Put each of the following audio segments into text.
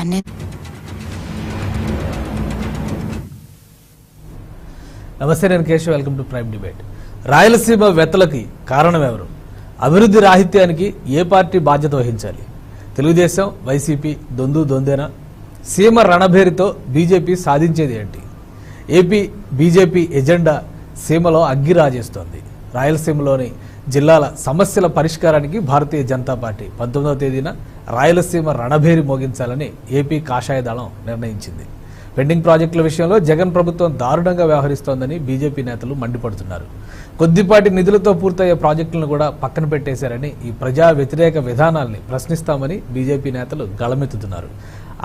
దాన్ని. నమస్తే, నేను Keshav. Welcome to Prime debate. Rayalaseema వెత్తలకి కారణం ఎవరు? అభివృద్ధి రాహిత్యానికి ఏ పార్టీ బాధ్యత వహించాలి? తెలుగుదేశం, వైసీపీ దొందేనా? సీమ రణభేరితో బీజేపీ సాధించేది ఏంటి? ఏపీ బీజేపీ ఎజెండా సీమలో అగ్గి రాజేస్తోంది. రాయలసీమలోని జిల్లాల సమస్యల పరిష్కారానికి భారతీయ జనతా పార్టీ 19వ తేదీన రాయలసీమ రణభేరి మోగించాలని ఏపీ కాషాయ దళం నిర్ణయించింది. పెండింగ్ ప్రాజెక్టుల విషయంలో జగన్ ప్రభుత్వం దారుణంగా వ్యవహరిస్తోందని బీజేపీ నేతలు మండిపడుతున్నారు. కొద్దిపాటి నిధులతో పూర్తయ్యే ప్రాజెక్టులను కూడా పక్కన పెట్టేశారని, ఈ ప్రజా వ్యతిరేక విధానాల్ని ప్రశ్నిస్తామని బీజేపీ నేతలు గళమెత్తుతున్నారు.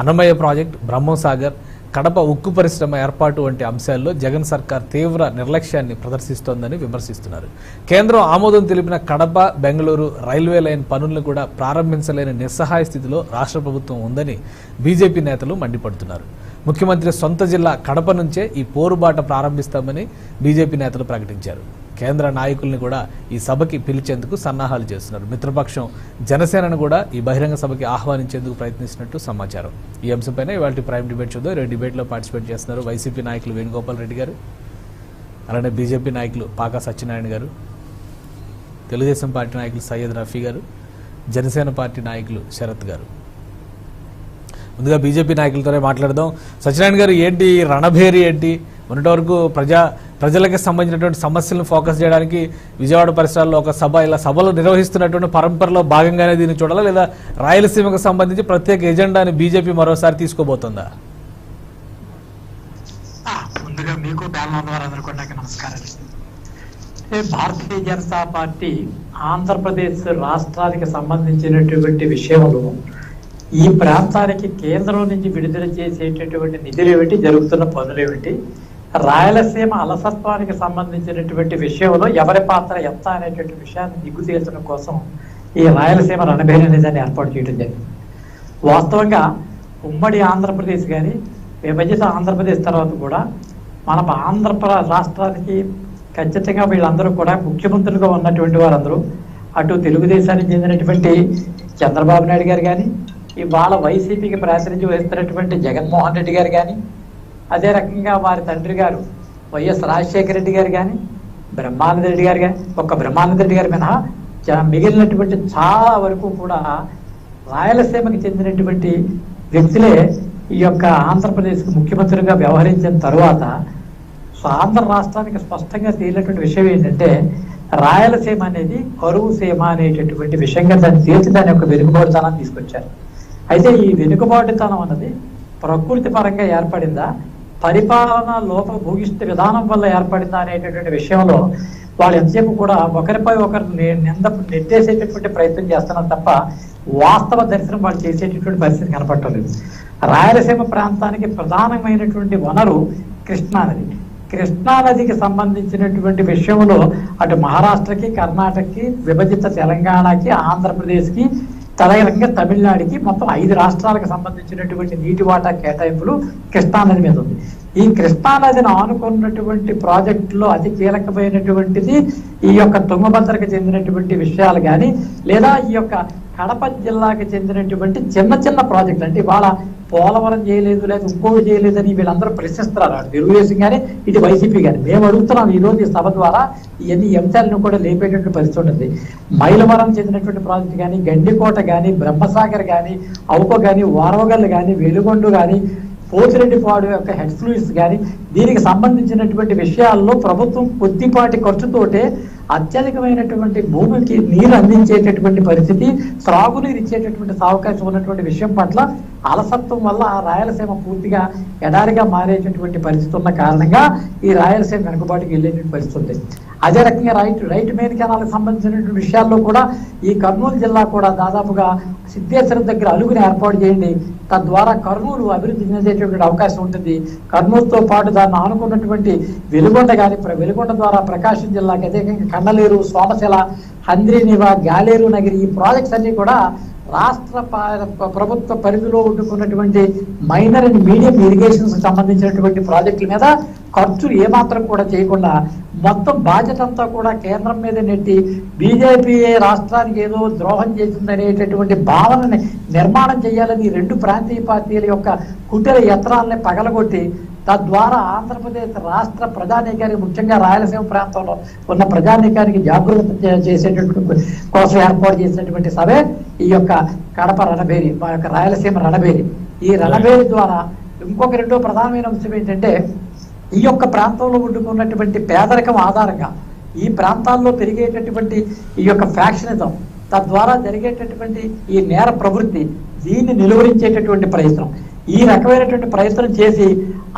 అన్నమయ్య ప్రాజెక్టు, బ్రహ్మంసాగర్, కడప ఉక్కు పరిశ్రమ ఏర్పాటు వంటి అంశాల్లో జగన్ సర్కార్ తీవ్ర నిర్లక్ష్యాన్ని ప్రదర్శిస్తోందని విమర్శిస్తున్నారు. కేంద్రం ఆమోదం తెలిపిన కడప బెంగళూరు రైల్వే లైన్ పనులను కూడా ప్రారంభించలేని నిస్సహాయ స్థితిలో రాష్ట్ర ప్రభుత్వం ఉందని బీజేపీ నేతలు మండిపడుతున్నారు. ముఖ్యమంత్రి సొంత జిల్లా కడప నుంచే ఈ పోరుబాట ప్రారంభిస్తామని బీజేపీ నేతలు ప్రకటించారు. కేంద్ర నాయకుల్ని కూడా ఈ సభకి పిలిచేందుకు సన్నాహాలు చేస్తున్నారు. మిత్రపక్షం జనసేనను కూడా ఈ బహిరంగ సభకి ఆహ్వానించేందుకు ప్రయత్నిస్తున్నట్టు సమాచారం. ఈ అంశంపైన ఇవాళ ప్రైమ్ డిబేట్ చూద్దాం. ఈ డిబేట్లో పార్టిసిపేట్ చేస్తున్నారు వైసీపీ నాయకులు వేణుగోపాల్ రెడ్డి గారు, అలానే బీజేపీ నాయకులు పాకా సత్యనారాయణ గారు, తెలుగుదేశం పార్టీ నాయకులు సయ్యద్ రఫీ గారు, జనసేన పార్టీ నాయకులు శరత్ గారు. ముందుగా బీజేపీ నాయకులతోనే మాట్లాడదాం. సత్యనారాయణ గారు, ఏంటి రణభేరి? ఏంటి మొన్నటి వరకు ప్రజలకు సంబంధించినటువంటి సమస్యలను ఫోకస్ చేయడానికి విజయవాడ పరిసరాల్లో ఒక సభ, ఇలా సభలు నిర్వహిస్తున్నటువంటి పరంపరలో భాగంగానే దీన్ని చూడాలా, లేదా రాయలసీమకు సంబంధించి ప్రత్యేక ఎజెండాని బీజేపీ మరోసారి తీసుకోబోతుందా? ముందుగా మీకు నమస్కారం. భారతీయ జనతా పార్టీ ఆంధ్రప్రదేశ్ రాష్ట్రానికి సంబంధించినటువంటి విషయంలో ఈ ప్రాంతానికి కేంద్రం నుంచి విడుదల చేసేటటువంటి నిధులు ఏమిటి, జరుగుతున్న పనులు ఏమిటి, రాయలసీమ అలసత్వానికి సంబంధించినటువంటి విషయంలో ఎవరి పాత్ర ఎంత అనేటువంటి విషయాన్ని దిగ్గు తేల్చడం కోసం ఈ రాయలసీమ రణభేరి అనేది ఏర్పాటు చేయడం జరిగింది. వాస్తవంగా ఉమ్మడి ఆంధ్రప్రదేశ్ కానీ విభజిత ఆంధ్రప్రదేశ్ తర్వాత కూడా మన ఆంధ్రప్రదేశ్ రాష్ట్రానికి ఖచ్చితంగా వీళ్ళందరూ కూడా ముఖ్యమంత్రులుగా ఉన్నటువంటి వారందరూ, అటు తెలుగుదేశానికి చెందినటువంటి చంద్రబాబు నాయుడు గారు కానీ, ఇవాళ వైసీపీకి ప్రాతినిధ్యం వహిస్తున్నటువంటి జగన్మోహన్ రెడ్డి గారు కానీ, అదే రకంగా వారి తండ్రి గారు వైఎస్ రాజశేఖర రెడ్డి గారు కానీ, బ్రహ్మానంద రెడ్డి గారు కానీ, ఒక్క బ్రహ్మానంద రెడ్డి గారి మినహా మిగిలినటువంటి చాలా వరకు కూడా రాయలసీమకి చెందినటువంటి వ్యక్తులే ఈ యొక్క ఆంధ్రప్రదేశ్కి ముఖ్యమంత్రిగా వ్యవహరించిన తర్వాత ఆంధ్ర రాష్ట్రానికి స్పష్టంగా తేలినటువంటి విషయం ఏంటంటే, రాయలసీమ అనేది కరువు సీమ అనేటటువంటి విషయంగా దాన్ని తీర్చి దాని యొక్క వెనుకబాటుతనాన్ని తీసుకొచ్చారు. అయితే ఈ వెనుకబాటుతనం అన్నది ప్రకృతి పరంగా ఏర్పడిందా, పరిపాలన లోప భూయిష్ట విధానం వల్ల ఏర్పడిందా అనేటటువంటి విషయంలో వాళ్ళు ఎంతసేపు కూడా ఒకరిపై ఒకరు నెట్టేసేటటువంటి ప్రయత్నం చేస్తున్నారు తప్ప వాస్తవ దర్శనం వాళ్ళు చేసేటటువంటి పరిస్థితి కనపడలేదు. రాయలసీమ ప్రాంతానికి ప్రధానమైనటువంటి వనరు కృష్ణానది. కృష్ణానదికి సంబంధించినటువంటి విషయంలో అటు మహారాష్ట్రకి, కర్ణాటకకి, విభజిత తెలంగాణకి, ఆంధ్రప్రదేశ్కి, తెలంగాణ, తమిళనాడుకి మొత్తం 5 రాష్ట్రాలకు సంబంధించినటువంటి నీటి వాటా కేటాయింపులు కృష్ణానది మీద ఉంది. ఈ కృష్ణానదిని ఆనుకున్నటువంటి ప్రాజెక్టులో అతి కీలకమైనటువంటిది ఈ యొక్క తుంగభద్రకు చెందినటువంటి విషయాలు కానీ, లేదా ఈ యొక్క కడప జిల్లాకి చెందినటువంటి చిన్న చిన్న ప్రాజెక్టులు. అంటే ఇవాళ పోలవరం చేయలేదు, లేదా ఇంకోటి చేయలేదని వీళ్ళందరూ ప్రశ్నిస్తున్నారు, అటు తెలుగుదేశం కానీ ఇటు వైసీపీ కానీ. మేము అడుగుతున్నాం ఈ రోజు ఈ సభ ద్వారా ఇవన్నీ అంశాలను కూడా లేపేటటువంటి పరిస్థితి ఉంటుంది. మైలవరం చెందినటువంటి ప్రాజెక్టు కానీ, గండికోట కానీ, బ్రహ్మసాగర్ కానీ, అవుక కానీ, వారవగల్లు కానీ, వెలుగొండ కానీ, పోతిరెడ్డిపాడు యొక్క హెడ్ ఫ్లూయిడ్స్ కానీ, దీనికి సంబంధించినటువంటి విషయాల్లో ప్రభుత్వం కొద్దిపాటి ఖర్చుతోటే అత్యధికమైనటువంటి భూమికి నీరు అందించేటటువంటి పరిస్థితి, త్రాగునీరు ఇచ్చేటటువంటి అవకాశం ఉన్నటువంటి విషయం పట్ల అలసత్వం వల్ల రాయలసీమ పూర్తిగా ఎడారిగా మారేటటువంటి పరిస్థితి ఉన్న కారణంగా ఈ రాయలసీమ వెనుకబాటుకి వెళ్ళేటువంటి పరిస్థితి ఉంది. అదే రకంగా రైట్ మెయిన్ కెనాల్కి సంబంధించినటువంటి విషయాల్లో కూడా ఈ కర్నూలు జిల్లా కూడా దాదాపుగా సిద్ధేశ్వరం దగ్గర అలుగుని ఏర్పాటు చేయండి, తద్వారా కర్నూలు అభివృద్ధి చెందేటటువంటి అవకాశం ఉంటుంది. కర్నూలుతో పాటు దాన్ని ఆనుకున్నటువంటి వెలుగొండ కానీ, వెలుగొండ ద్వారా ప్రకాశం జిల్లాకి, అదే కండలేరు, సోమశిల, హంద్రీనివా, గాలేరు నగిరి, ఈ ప్రాజెక్ట్స్ అన్ని కూడా రాష్ట్ర ప్రభుత్వ పరిధిలో ఉంటున్నటువంటి మైనర్ అండ్ మీడియం ఇరిగేషన్ సంబంధించినటువంటి ప్రాజెక్టుల మీద ఖర్చు ఏమాత్రం కూడా చేయకుండా మొత్తం బాధ్యత అంతా కూడా కేంద్రం మీద నెట్టి బీజేపీ రాష్ట్రానికి ఏదో ద్రోహం చేసిందనేటటువంటి భావనని నిర్మాణం చేయాలని రెండు ప్రాంతీయ పార్టీల యొక్క కుటీర యత్నాలని పగలగొట్టి తద్వారా ఆంధ్రప్రదేశ్ రాష్ట్ర ప్రజానీకానికి ముఖ్యంగా రాయలసీమ ప్రాంతంలో ఉన్న ప్రజానీకానికి జాగృతి చేసేటటువంటి కోసం ఏర్పాటు చేసినటువంటి సభే ఈ యొక్క కడప రణబేరి, మా యొక్క రాయలసీమ రణబేరి. ఈ రణబేరి ద్వారా ఇంకొక రెండో ప్రధానమైన అంశం ఏంటంటే ఈ యొక్క ప్రాంతంలో ఉంటున్నటువంటి పేదరికం ఆధారంగా ఈ ప్రాంతాల్లో పెరిగేటటువంటి ఈ యొక్క ఫ్యాక్షనిజం, తద్వారా జరిగేటటువంటి ఈ నేర ప్రవృత్తి, దీన్ని నిలువరించేటటువంటి ప్రయత్నం, ఈ రకమైనటువంటి ప్రయత్నం చేసి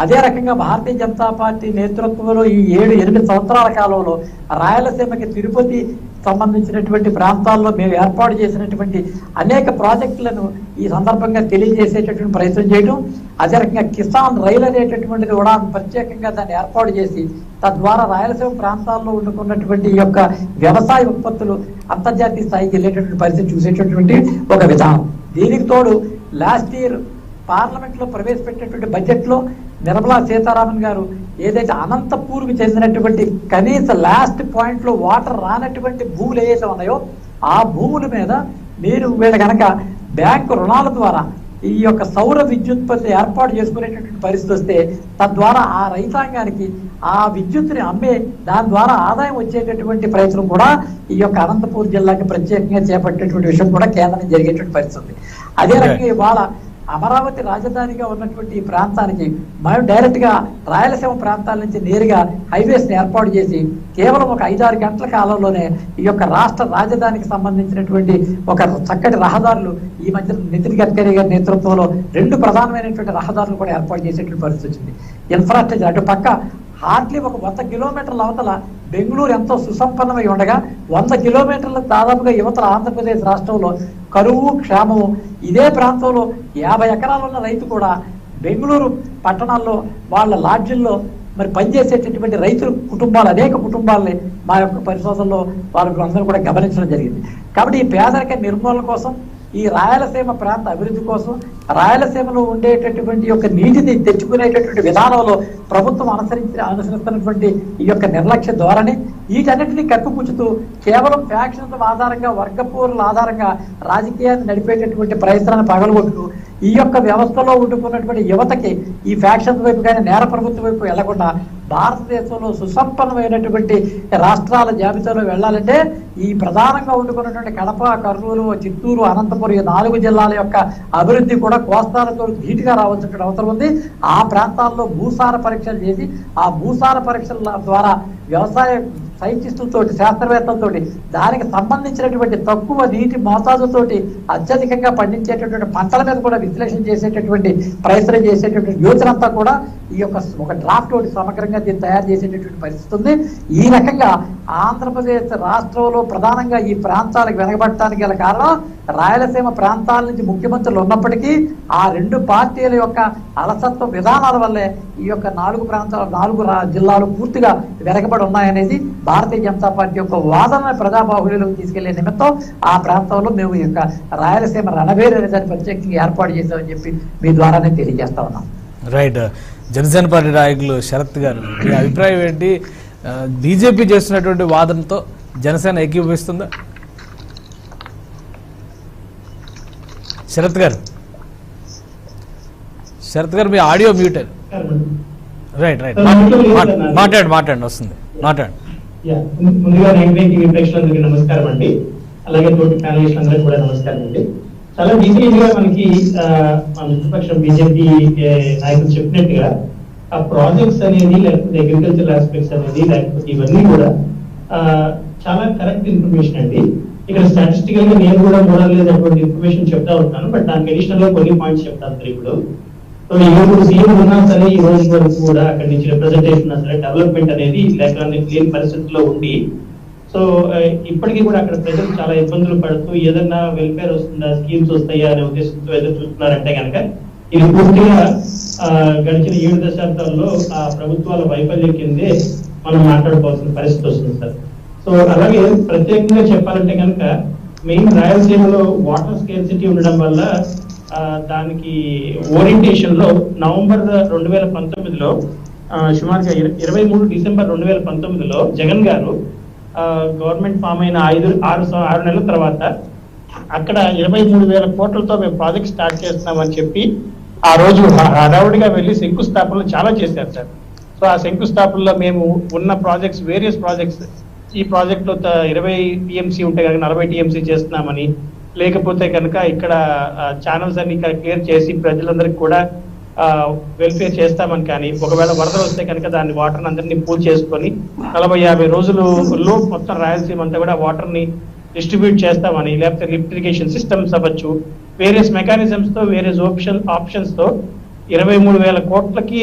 అదే రకంగా భారతీయ జనతా పార్టీ నేతృత్వంలో ఈ 7-8 సంవత్సరాల కాలంలో రాయలసీమకి తిరుపతి సంబంధించినటువంటి ప్రాంతాల్లో మేము ఏర్పాటు చేసినటువంటి అనేక ప్రాజెక్టులను ఈ సందర్భంగా తెలియజేసేటటువంటి ప్రయత్నం చేయడం, అదే రకంగా కిసాన్ రైలు అనేటటువంటిది కూడా ప్రత్యేకంగా దాన్ని ఏర్పాటు చేసి తద్వారా రాయలసీమ ప్రాంతాల్లో ఉండుకున్నటువంటి ఈ యొక్క వ్యవసాయ ఉత్పత్తులు అంతర్జాతీయ స్థాయికి వెళ్ళేటటువంటి పరిస్థితి చూసేటటువంటి ఒక విధానం. దీనికి తోడు లాస్ట్ ఇయర్ పార్లమెంట్ లో ప్రవేశపెట్టినటువంటి బడ్జెట్ లో నిర్మలా సీతారామన్ గారు ఏదైతే అనంతపూర్కి చెందినటువంటి కనీస లాస్ట్ పాయింట్ లో వాటర్ రానటువంటి భూములు ఏవైతే ఉన్నాయో ఆ భూముల మీద మీరు వీళ్ళ కనుక బ్యాంకు రుణాల ద్వారా ఈ యొక్క సౌర విద్యుత్పత్తి ఏర్పాటు చేసుకునేటటువంటి పరిస్థితి వస్తే తద్వారా ఆ రైతాంగానికి ఆ విద్యుత్తుని అమ్మే దాని ద్వారా ఆదాయం వచ్చేటటువంటి ప్రయత్నం కూడా ఈ యొక్క అనంతపూర్ జిల్లాకి ప్రత్యేకంగా చేపట్టేటువంటి విషయం కూడా కేంద్రం జరిగేటువంటి పరిస్థితి. అదే రకంగా ఇవాళ అమరావతి రాజధానిగా ఉన్నటువంటి ఈ ప్రాంతానికి మేము డైరెక్ట్ గా రాయలసీమ ప్రాంతాల నుంచి నేరుగా హైవేస్ ని ఏర్పాటు చేసి కేవలం ఒక 5-6 గంటల కాలంలోనే ఈ యొక్క రాష్ట్ర రాజధానికి సంబంధించినటువంటి ఒక చక్కటి రహదారులు ఈ మధ్య నితిన్ గడ్కరీ గారి నేతృత్వంలో 2 ప్రధానమైనటువంటి రహదారులు కూడా ఏర్పాటు చేసేటువంటి పరిస్థితి వచ్చింది. ఇన్ఫ్రాస్ట్రక్చర్ అటు పక్క హార్డ్లీ ఒక 100 కిలోమీటర్ల అవతల బెంగళూరు ఎంతో సుసంపన్నమై ఉండగా 100 కిలోమీటర్ల దాదాపుగా యువతల ఆంధ్రప్రదేశ్ రాష్ట్రంలో కరువు క్షేమము. ఇదే ప్రాంతంలో 50 ఎకరాలు ఉన్న రైతు కూడా బెంగళూరు పట్టణాల్లో వాళ్ళ లాడ్జిల్లో మరి పనిచేసేటటువంటి రైతుల కుటుంబాలు, అనేక కుటుంబాలని మా యొక్క పరిశోధనలో వాళ్ళకు అందరూ కూడా గమనించడం జరిగింది. కాబట్టి ఈ పేదరిక నిర్మూలన కోసం, ఈ రాయలసీమ ప్రాంత అభివృద్ధి కోసం, రాయలసీమలో ఉండేటటువంటి యొక్క నీటిని తెచ్చుకునేటటువంటి విధానంలో ప్రభుత్వం అనుసరిస్తున్నటువంటి ఈ యొక్క నిర్లక్ష్య ధోరణి, వీటన్నిటిని కప్పిపుచ్చుతూ కేవలం ఫ్యాక్షన్ ఆధారంగా, వర్గపోరుల ఆధారంగా రాజకీయాన్ని నడిపేటటువంటి ప్రయత్నాన్ని పగలగొట్టుతూ ఈ యొక్క వ్యవస్థలో ఉండుకున్నటువంటి యువతకి ఈ ఫ్యాక్షన్ వైపు కానీ నేర ప్రభుత్వం వైపు వెళ్లకుండా భారతదేశంలో సుసంపన్నమైనటువంటి రాష్ట్రాల జాబితాలో వెళ్ళాలంటే ఈ ప్రధానంగా ఉండుకున్నటువంటి కడప, కర్నూలు, చిత్తూరు, అనంతపురం ఈ 4 జిల్లాల యొక్క అభివృద్ధి కూడా కోస్తాలతో ధీటుగా రావాల్సిన అవసరం ఉంది. ఆ ప్రాంతాల్లో భూసార పరీక్షలు చేసి ఆ భూసార పరీక్షల ద్వారా వ్యవసాయ సైంటిస్టులతోటి, శాస్త్రవేత్తలతోటి దానికి సంబంధించినటువంటి తక్కువ నీటి మోతాదుతోటి అత్యధికంగా పండించేటటువంటి పంటల మీద కూడా విశ్లేషణ చేసేటటువంటి ప్రయత్నం చేసేటటువంటి యోచన అంతా కూడా ఈ యొక్క ఒక డ్రాఫ్ట్ ఒకటి సమగ్రంగా దీన్ని తయారు చేసేటటువంటి పరిస్థితి ఉంది. ఈ రకంగా ఆంధ్రప్రదేశ్ రాష్ట్రంలో ప్రధానంగా ఈ ప్రాంతాలకు వెనకబడటానికి గల కారణం రాయలసీమ ప్రాంతాల నుంచి ముఖ్యమంత్రులు ఉన్నప్పటికీ ఆ 2 పార్టీల యొక్క అలసత్వ విధానాల వల్లే ఈ యొక్క 4 జిల్లాలు పూర్తిగా వెనకబడి ఉన్నాయనేది భారతీయ జనతా పార్టీ యొక్క వాదన ప్రజాబాహుళ్యంలోకి తీసుకెళ్లే నిమిత్తం ఆ ప్రాంతంలో మేము ఈ యొక్క రాయలసీమ రణబేరి అనే దాన్ని ప్రత్యేకంగా ఏర్పాటు చేశామని చెప్పి మీ ద్వారానే తెలియజేస్తా ఉన్నాం. రైట్. జనసేన పార్టీ నాయకులు శరత్ గారు, మీ అభిప్రాయం ఏంటి? బీజేపీ చేస్తున్నటువంటి వాదనతో జనసేన ఏకీభవిస్తుందా? శరత్ గారు మీ ఆడియో మ్యూట్. రైట్ మాట్లాడండి, వస్తుంది మాట్లాడండి. ముందుగా ప్రేక్షకులందరికీ నమస్కారం అండి. అలాగే తోటి ప్యానలిస్టులందరికీ కూడా నమస్కారం అండి. చాలా డీటెయిల్ గా మనకి మన మిత్రపక్షం బీజేపీ నాయకులు చెప్పినట్టుగా ఆ ప్రాజెక్ట్స్ అనేది, లేకపోతే అగ్రికల్చర్ ఆస్పెక్ట్స్ అనేది, లేకపోతే ఇవన్నీ కూడా చాలా కరెక్ట్ ఇన్ఫర్మేషన్ అండి. ఇక్కడ స్టాటిస్టికల్ గా నేను కూడా లేనటువంటి ఇన్ఫర్మేషన్ చెప్తా ఉంటాను, బట్ దానికి అడిషనల్ గా కొన్ని పాయింట్స్ చెప్తాను ఇప్పుడు. సో ఇప్పుడు సీఎం ఉన్నా సరే ఈ రోజు వరకు కూడా అక్కడి నుంచి రిప్రజెంటేషన్ ఉన్నా సరే డెవలప్మెంట్ అనేది లేని పరిస్థితుల్లో ఉండి, సో ఇప్పటికీ కూడా అక్కడ ప్రజలు చాలా ఇబ్బందులు పడుతూ ఏదన్నా వెల్ఫేర్ వస్తుందా, స్కీమ్స్ వస్తాయా అనే ఉద్దేశంతో ఎదురు చూస్తున్నారంటే కనుక ఇది పూర్తిగా గడిచిన 7 దశాబ్దాల్లో ఆ ప్రభుత్వాల వైఫల్యం కిందే మనం మాట్లాడుకోవాల్సిన పరిస్థితి వస్తుంది సార్. సో అలాగే ప్రత్యేకంగా చెప్పాలంటే కనుక మెయిన్ రాయలసీమలో వాటర్ స్కేర్సిటీ ఉండడం వల్ల దానికి ఓరియంటేషన్ లో నవంబర్ 2019లో సుమారుగా 23 డిసెంబర్ 2019లో జగన్ గారు గవర్నమెంట్ ఫామ్ అయిన 6 నెలల తర్వాత అక్కడ 23,000 కోట్లతో మేము ప్రాజెక్ట్ స్టార్ట్ చేస్తున్నామని చెప్పి ఆ రోజు హడావుడిగా వెళ్ళి శంకుస్థాపనలు చాలా చేశారు సార్. సో ఆ శంకుస్థాపనలో మేము ఉన్న ప్రాజెక్ట్స్ వేరియస్ ప్రాజెక్ట్స్ ఈ ప్రాజెక్ట్ లో 20 టీఎంసీ ఉంటే కనుక 40 టీఎంసీ చేస్తున్నామని, లేకపోతే కనుక ఇక్కడ ఛానల్స్ అన్ని ఇక్కడ క్లియర్ చేసి ప్రజలందరికీ కూడా వెల్ఫేర్ చేస్తామని, కానీ ఒకవేళ వరదలు వస్తే కనుక దాన్ని వాటర్ అందరినీ పూల్ చేసుకొని 40-50 రోజులలో మొత్తం రాయలసీమ అంతా కూడా వాటర్ ని డిస్ట్రిబ్యూట్ చేస్తామని, లేకపోతే లిఫ్ట్ ఇరిగేషన్ సిస్టమ్స్ అవ్వచ్చు, వేరియస్ మెకానిజమ్స్ తో వేరియస్ ఆప్షన్స్ తో 23,000 కోట్లకి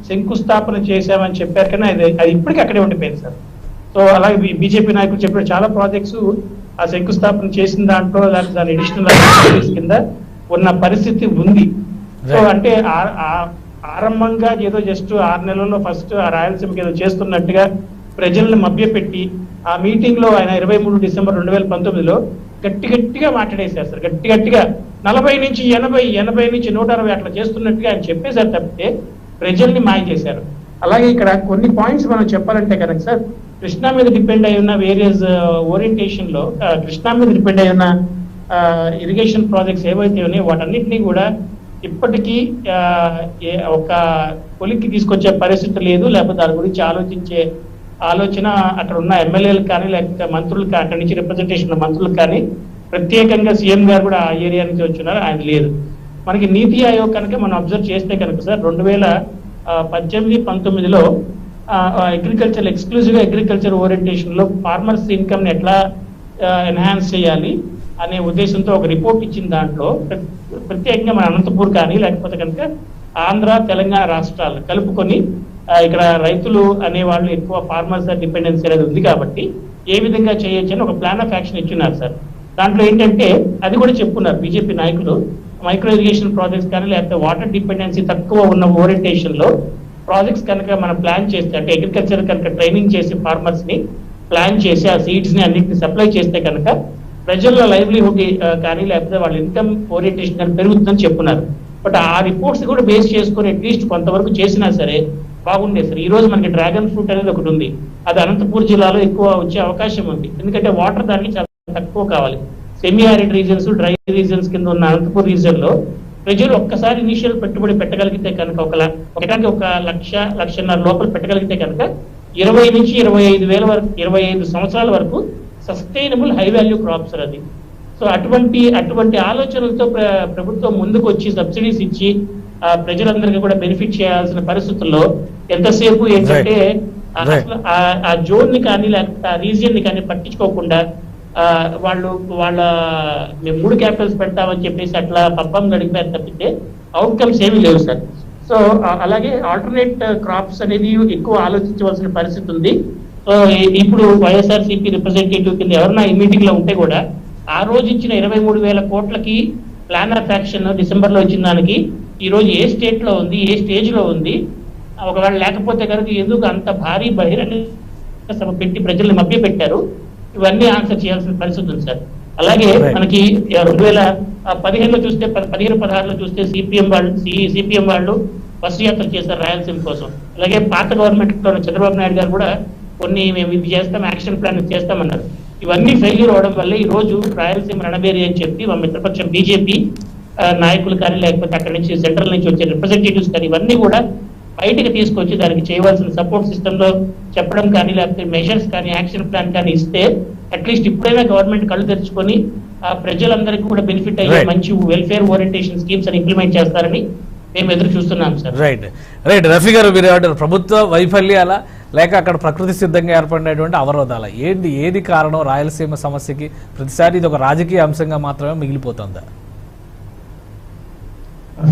శంకుస్థాపన చేశామని చెప్పారు. కానీ అది ఇప్పటికీ అక్కడే ఉండిపోయింది సార్. సో అలాగే బీజేపీ నాయకులు చెప్పిన చాలా ప్రాజెక్ట్స్ ఆ శంకుస్థాపన చేసిన దాంట్లో దాని అడిషనల్ కింద ఉన్న పరిస్థితి ఉంది. సో అంటే ఆరంభంగా ఏదో జస్ట్ 6 నెలల్లో ఫస్ట్ ఆ రాయలసీమకి ఏదో చేస్తున్నట్టుగా ప్రజల్ని మభ్యపెట్టి ఆ మీటింగ్ లో ఆయన 23 డిసెంబర్ 2019లో గట్టిగా మాట్లాడేశారు సార్. గట్టిగా 40 నుంచి 80 నుంచి 160 అట్లా చేస్తున్నట్టుగా ఆయన చెప్పేశారు తప్పితే ప్రజల్ని మాయ చేశారు. అలాగే ఇక్కడ కొన్ని పాయింట్స్ మనం చెప్పాలంటే కనుక సార్, కృష్ణా మీద డిపెండ్ అయి ఉన్న వేరియస్ ఓరియంటేషన్ లో కృష్ణా మీద డిపెండ్ అయి ఉన్న ఇరిగేషన్ ప్రాజెక్ట్స్ ఏవైతే ఉన్నాయో వాటన్నిటినీ కూడా ఇప్పటికీ ఒక కొలిక్కి తీసుకొచ్చే పరిస్థితి లేదు, లేకపోతే దాని గురించి ఆలోచన అక్కడ ఉన్న ఎమ్మెల్యేలకు కానీ లేకపోతే మంత్రులకు కానీ, అక్కడి నుంచి రిప్రజెంటేషన్ మంత్రులకు కానీ, ప్రత్యేకంగా సీఎం గారు కూడా ఆ ఏరియా నుంచి వచ్చినారు, ఆయన లేదు. మనకి నీతి ఆయోగ్ కనుక మనం అబ్జర్వ్ చేస్తే కనుక సార్ 2018-19లో అగ్రికల్చర్ ఎక్స్క్లూజివ్ గా అగ్రికల్చర్ ఓరియంటేషన్ లో ఫార్మర్స్ ఇన్కమ్ ని ఎట్లా ఎన్హాన్స్ చేయాలి అనే ఉద్దేశంతో ఒక రిపోర్ట్ ఇచ్చిన దాంట్లో ప్రత్యేకంగా మన అనంతపూర్ కానీ లేకపోతే కనుక ఆంధ్ర తెలంగాణ రాష్ట్రాలు కలుపుకొని ఇక్కడ రైతులు అనే వాళ్ళు ఎక్కువ ఫార్మర్స్ డిపెండెన్సీ అనేది ఉంది కాబట్టి ఏ విధంగా చేయొచ్చు అని ఒక ప్లాన్ ఆఫ్ యాక్షన్ ఇచ్చున్నారు సార్. దాంట్లో ఏంటంటే అది కూడా చెప్పుకున్నారు బీజేపీ నాయకులు, మైక్రో ఇరిగేషన్ ప్రాజెక్ట్స్ కానీ లేకపోతే వాటర్ డిపెండెన్సీ తక్కువ ఉన్న ఓరియంటేషన్ లో ప్రాజెక్ట్స్ కనుక మనం ప్లాన్ చేస్తే, అంటే అగ్రికల్చర్ కనుక ట్రైనింగ్ చేసి ఫార్మర్స్ ని ప్లాన్ చేసి ఆ సీడ్స్ ని అన్నింటిని సప్లై చేస్తే కనుక ప్రజల లైవ్లీహుడ్ కానీ లేకపోతే వాళ్ళ ఇన్కమ్ ఓరియంటేషన్ కానీ పెరుగుతుందని చెప్పున్నారు. బట్ ఆ రిపోర్ట్స్ కూడా బేస్ చేసుకుని అట్లీస్ట్ కొంతవరకు చేసినా సరే బాగుండే సార్. ఈ రోజు మనకి డ్రాగన్ ఫ్రూట్ అనేది ఒకటి ఉంది, అది అనంతపూర్ జిల్లాలో ఎక్కువ వచ్చే అవకాశం ఉంది, ఎందుకంటే వాటర్ దానికి చాలా తక్కువ కావాలి. Semi arid reasons, dry reasons కింద ఉన్న అనంతపూర్ రీజన్ లో ప్రజలు ఒక్కసారి ఇనిషియల్ పెట్టుబడి పెట్టగలిగితే కనుక ఒక 1,00,00,000 లోపల పెట్టగలిగితే కనుక 20 నుంచి 25 వేల వరకు 25 సంవత్సరాల వరకు సస్టైనబుల్ హై వాల్యూ క్రాప్స్ అది. సో అటువంటి ఆలోచనలతో ప్రభుత్వం ముందుకు వచ్చి సబ్సిడీస్ ఇచ్చి ప్రజలందరికీ కూడా బెనిఫిట్ చేయాల్సిన పరిస్థితుల్లో ఎంతసేపు ఏంటంటే ఆ జోన్ ని కానీ లేకపోతే ఆ రీజియన్ ని కానీ పట్టించుకోకుండా మేము 3 క్యాపిటల్స్ పెడతామని చెప్పేసి అట్లా పబ్బం గడిపారు తప్పితే అవుట్కమ్స్ ఏమీ లేవు సార్. సో అలాగే ఆల్టర్నేట్ క్రాప్స్ అనేది ఎక్కువ ఆలోచించవలసిన పరిస్థితి ఉంది. సో ఇప్పుడు వైఎస్ఆర్సీపీ రిప్రజెంటేటివ్ కింద ఎవరన్నా ఈ మీటింగ్ లో ఉంటే కూడా ఆ రోజు ఇచ్చిన 23,000 కోట్లకి ప్లాన్ ఆఫ్ యాక్షన్ డిసెంబర్ లో ఇచ్చిన దానికి ఈ రోజు ఏ స్టేట్ లో ఉంది, ఏ స్టేజ్ లో ఉంది, ఒకవేళ లేకపోతే కనుక ఎందుకు అంత భారీ బహిరంగ సభ పెట్టి ప్రజల్ని మభ్య పెట్టారు, ఇవన్నీ ఆన్సర్ చేయాల్సిన పరిస్థితి ఉంది సార్. అలాగే మనకి 2015లో చూస్తే 15-16లో చూస్తే సిపిఎం వాళ్ళు బస్సు యాత్ర చేశారు రాయలసీమ కోసం. అలాగే పాత గవర్నమెంట్ చంద్రబాబు నాయుడు గారు కూడా కొన్ని మేము ఇది చేస్తాం, యాక్షన్ ప్లాన్ చేస్తామన్నారు. ఇవన్నీ ఫెయిల్యూర్ అవడం వల్ల ఈ రోజు రాయలసీమ రణబేరి అని చెప్పి మా మిత్రపక్షం బీజేపీ నాయకులు కానీ లేకపోతే అక్కడి నుంచి సెంట్రల్ నుంచి వచ్చే రిప్రజెంటేటివ్స్ కానీ ఇవన్నీ కూడా బయటకు తీసుకొచ్చి దానికి చేయవలసిన సపోర్ట్ సిస్టమ్ లో చెప్పడం కానీ లేకపోతే మెజర్స్ కానీ యాక్షన్ ప్లాన్ కానీ ఇస్తే అట్లీస్ట్ ఇప్పుడైనా గవర్నమెంట్ కళ్ళు తెరుచుకొని ప్రజలందరికీ కూడా బెనిఫిట్ అయ్యే మంచి వెల్ఫేర్ ఓరియంటేషన్ స్కీమ్స్ అని ఇంప్లిమెంట్ చేస్తారని మేము ఎదురు చూస్తున్నాం సార్. రైట్ రఫీ గారు, మీరు ప్రభుత్వ వైఫల్యాల లేక అక్కడ ప్రకృతి సిద్ధంగా ఏర్పడినటువంటి అవరోధాల ఏది కారణం రాయలసీమ సమస్యకి? ప్రతిసారి ఇది ఒక రాజకీయ అంశంగా మాత్రమే మిగిలిపోతుందా?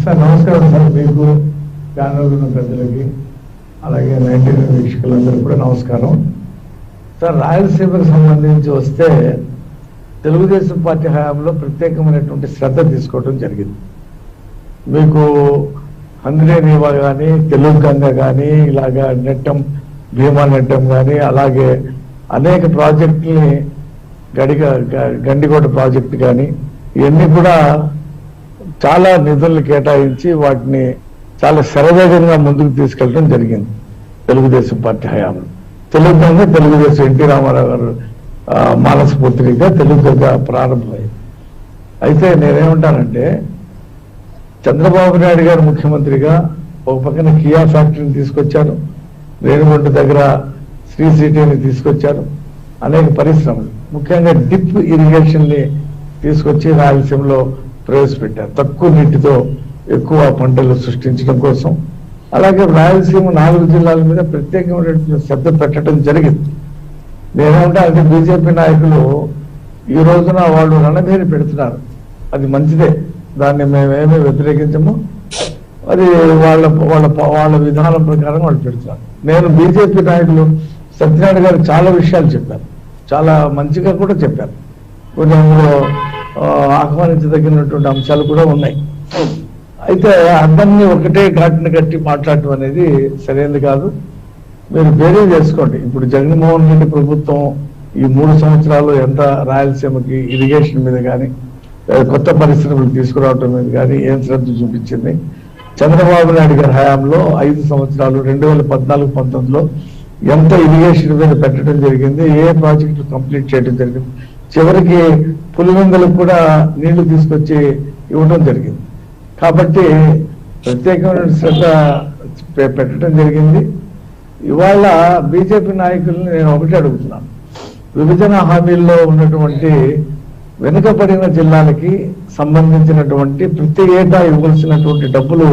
సార్ నమస్కారం సార్, మీకు ఛానల్ ఉన్న పెద్దలకి అలాగే 19 వీక్షకులందరూ కూడా నమస్కారం సార్. రాయలసీమకు సంబంధించి వస్తే తెలుగుదేశం పార్టీ హయాంలో ప్రత్యేకమైనటువంటి శ్రద్ధ తీసుకోవడం జరిగింది. మీకు హంద్రేనీవా కానీ, తెలుగు గంగ కానీ, ఇలాగా నెట్టం భీమా నెట్టం కానీ, అలాగే అనేక ప్రాజెక్టుల్ని గండికోట ప్రాజెక్టు కానీ ఇవన్నీ కూడా చాలా నిధులను కేటాయించి వాటిని చాలా శరవేగంగా ముందుకు తీసుకెళ్ళడం జరిగింది తెలుగుదేశం పార్టీ హయాంలో. తెలుగుదేశం ఎన్టీ రామారావు గారు మానసపుత్రిగా తెలుగుగా ప్రారంభమైంది. అయితే నేనేమంటానంటే చంద్రబాబు నాయుడు గారు ముఖ్యమంత్రిగా ఒక పక్కన కియా ఫ్యాక్టరీని తీసుకొచ్చారు, రేణుగుంట దగ్గర శ్రీ సిటీని తీసుకొచ్చారు, అనేక పరిశ్రమలు ముఖ్యంగా డిప్ ఇరిగేషన్ ని తీసుకొచ్చి రాయలసీమలో ప్రవేశపెట్టారు తక్కువ నీటితో ఎక్కువ పంటలు సృష్టించడం కోసం. అలాగే రాయలసీమ 4 జిల్లాల మీద ప్రత్యేకమైనటువంటి శ్రద్ధ పెట్టడం జరిగింది. నేనేమంటా అంటే బీజేపీ నాయకులు ఈ రోజున వాళ్ళు రణభేరి పెడుతున్నారు, అది మంచిదే, దాన్ని మేమేమీ వ్యతిరేకించము, అది వాళ్ళ వాళ్ళ వాళ్ళ విధానం ప్రకారం వాళ్ళు పెడుతున్నారు. నేను బీజేపీ నాయకులు సత్యనారాయణ గారు చాలా విషయాలు చెప్పారు, చాలా మంచిగా కూడా చెప్పారు, కొన్ని అందులో ఆహ్వానించదగినటువంటి అంశాలు కూడా ఉన్నాయి. అయితే అందరినీ ఒకటే ఘాటును కట్టి మాట్లాడటం అనేది సరైనది కాదు. మీరు వేరే చేసుకోండి. ఇప్పుడు జగన్మోహన్ రెడ్డి ప్రభుత్వం ఈ 3 సంవత్సరాలు ఎంత రాయలసీమకి ఇరిగేషన్ మీద కానీ కొత్త పరిశ్రమలు తీసుకురావటం మీద కానీ ఏం శ్రద్ధ చూపించింది. చంద్రబాబు నాయుడు గారి హయాంలో 5 సంవత్సరాలు 2014-19లో ఎంత ఇరిగేషన్ మీద పెట్టడం జరిగింది, ఏ ప్రాజెక్టు కంప్లీట్ చేయడం జరిగింది, చివరికి పులివెందులకు కూడా నీళ్లు తీసుకొచ్చి ఇవ్వడం జరిగింది. కాబట్టి ప్రత్యేకమైన శ్రద్ధ పెట్టడం జరిగింది. ఇవాళ బీజేపీ నాయకుల్ని నేను ఒకటి అడుగుతున్నాను, విభజన హామీల్లో ఉన్నటువంటి వెనుకబడిన జిల్లాలకి సంబంధించినటువంటి ప్రతి ఏటా ఇవ్వాల్సినటువంటి డబ్బులు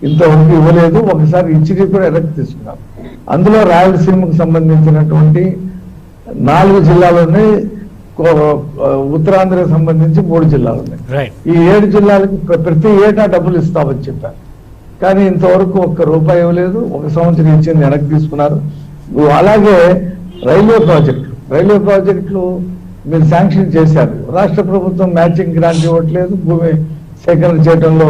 ఇంతవరకు ఇవ్వలేదు, ఒకసారి ఇచ్చినవి కూడా వెనక్కి తీసుకున్నారు. అందులో రాయలసీమకు సంబంధించినటువంటి 4 జిల్లాలు ఉన్నాయి, ఉత్తరాంధ్రకు సంబంధించి 3 జిల్లాలు ఉన్నాయి. ఈ 7 జిల్లాలకి ప్రతి ఏటా డబ్బులు ఇస్తామని చెప్పారు, కానీ ఇంతవరకు ఒక్క రూపాయి ఇవ్వలేదు. 1 సంవత్సరం ఇచ్చింది వెనక్కి తీసుకున్నారు. అలాగే రైల్వే ప్రాజెక్టులు మీరు శాంక్షన్ చేశారు, రాష్ట్ర ప్రభుత్వం మ్యాచింగ్ గ్రాంట్ ఇవ్వట్లేదు, భూమి సేకరణ చేయడంలో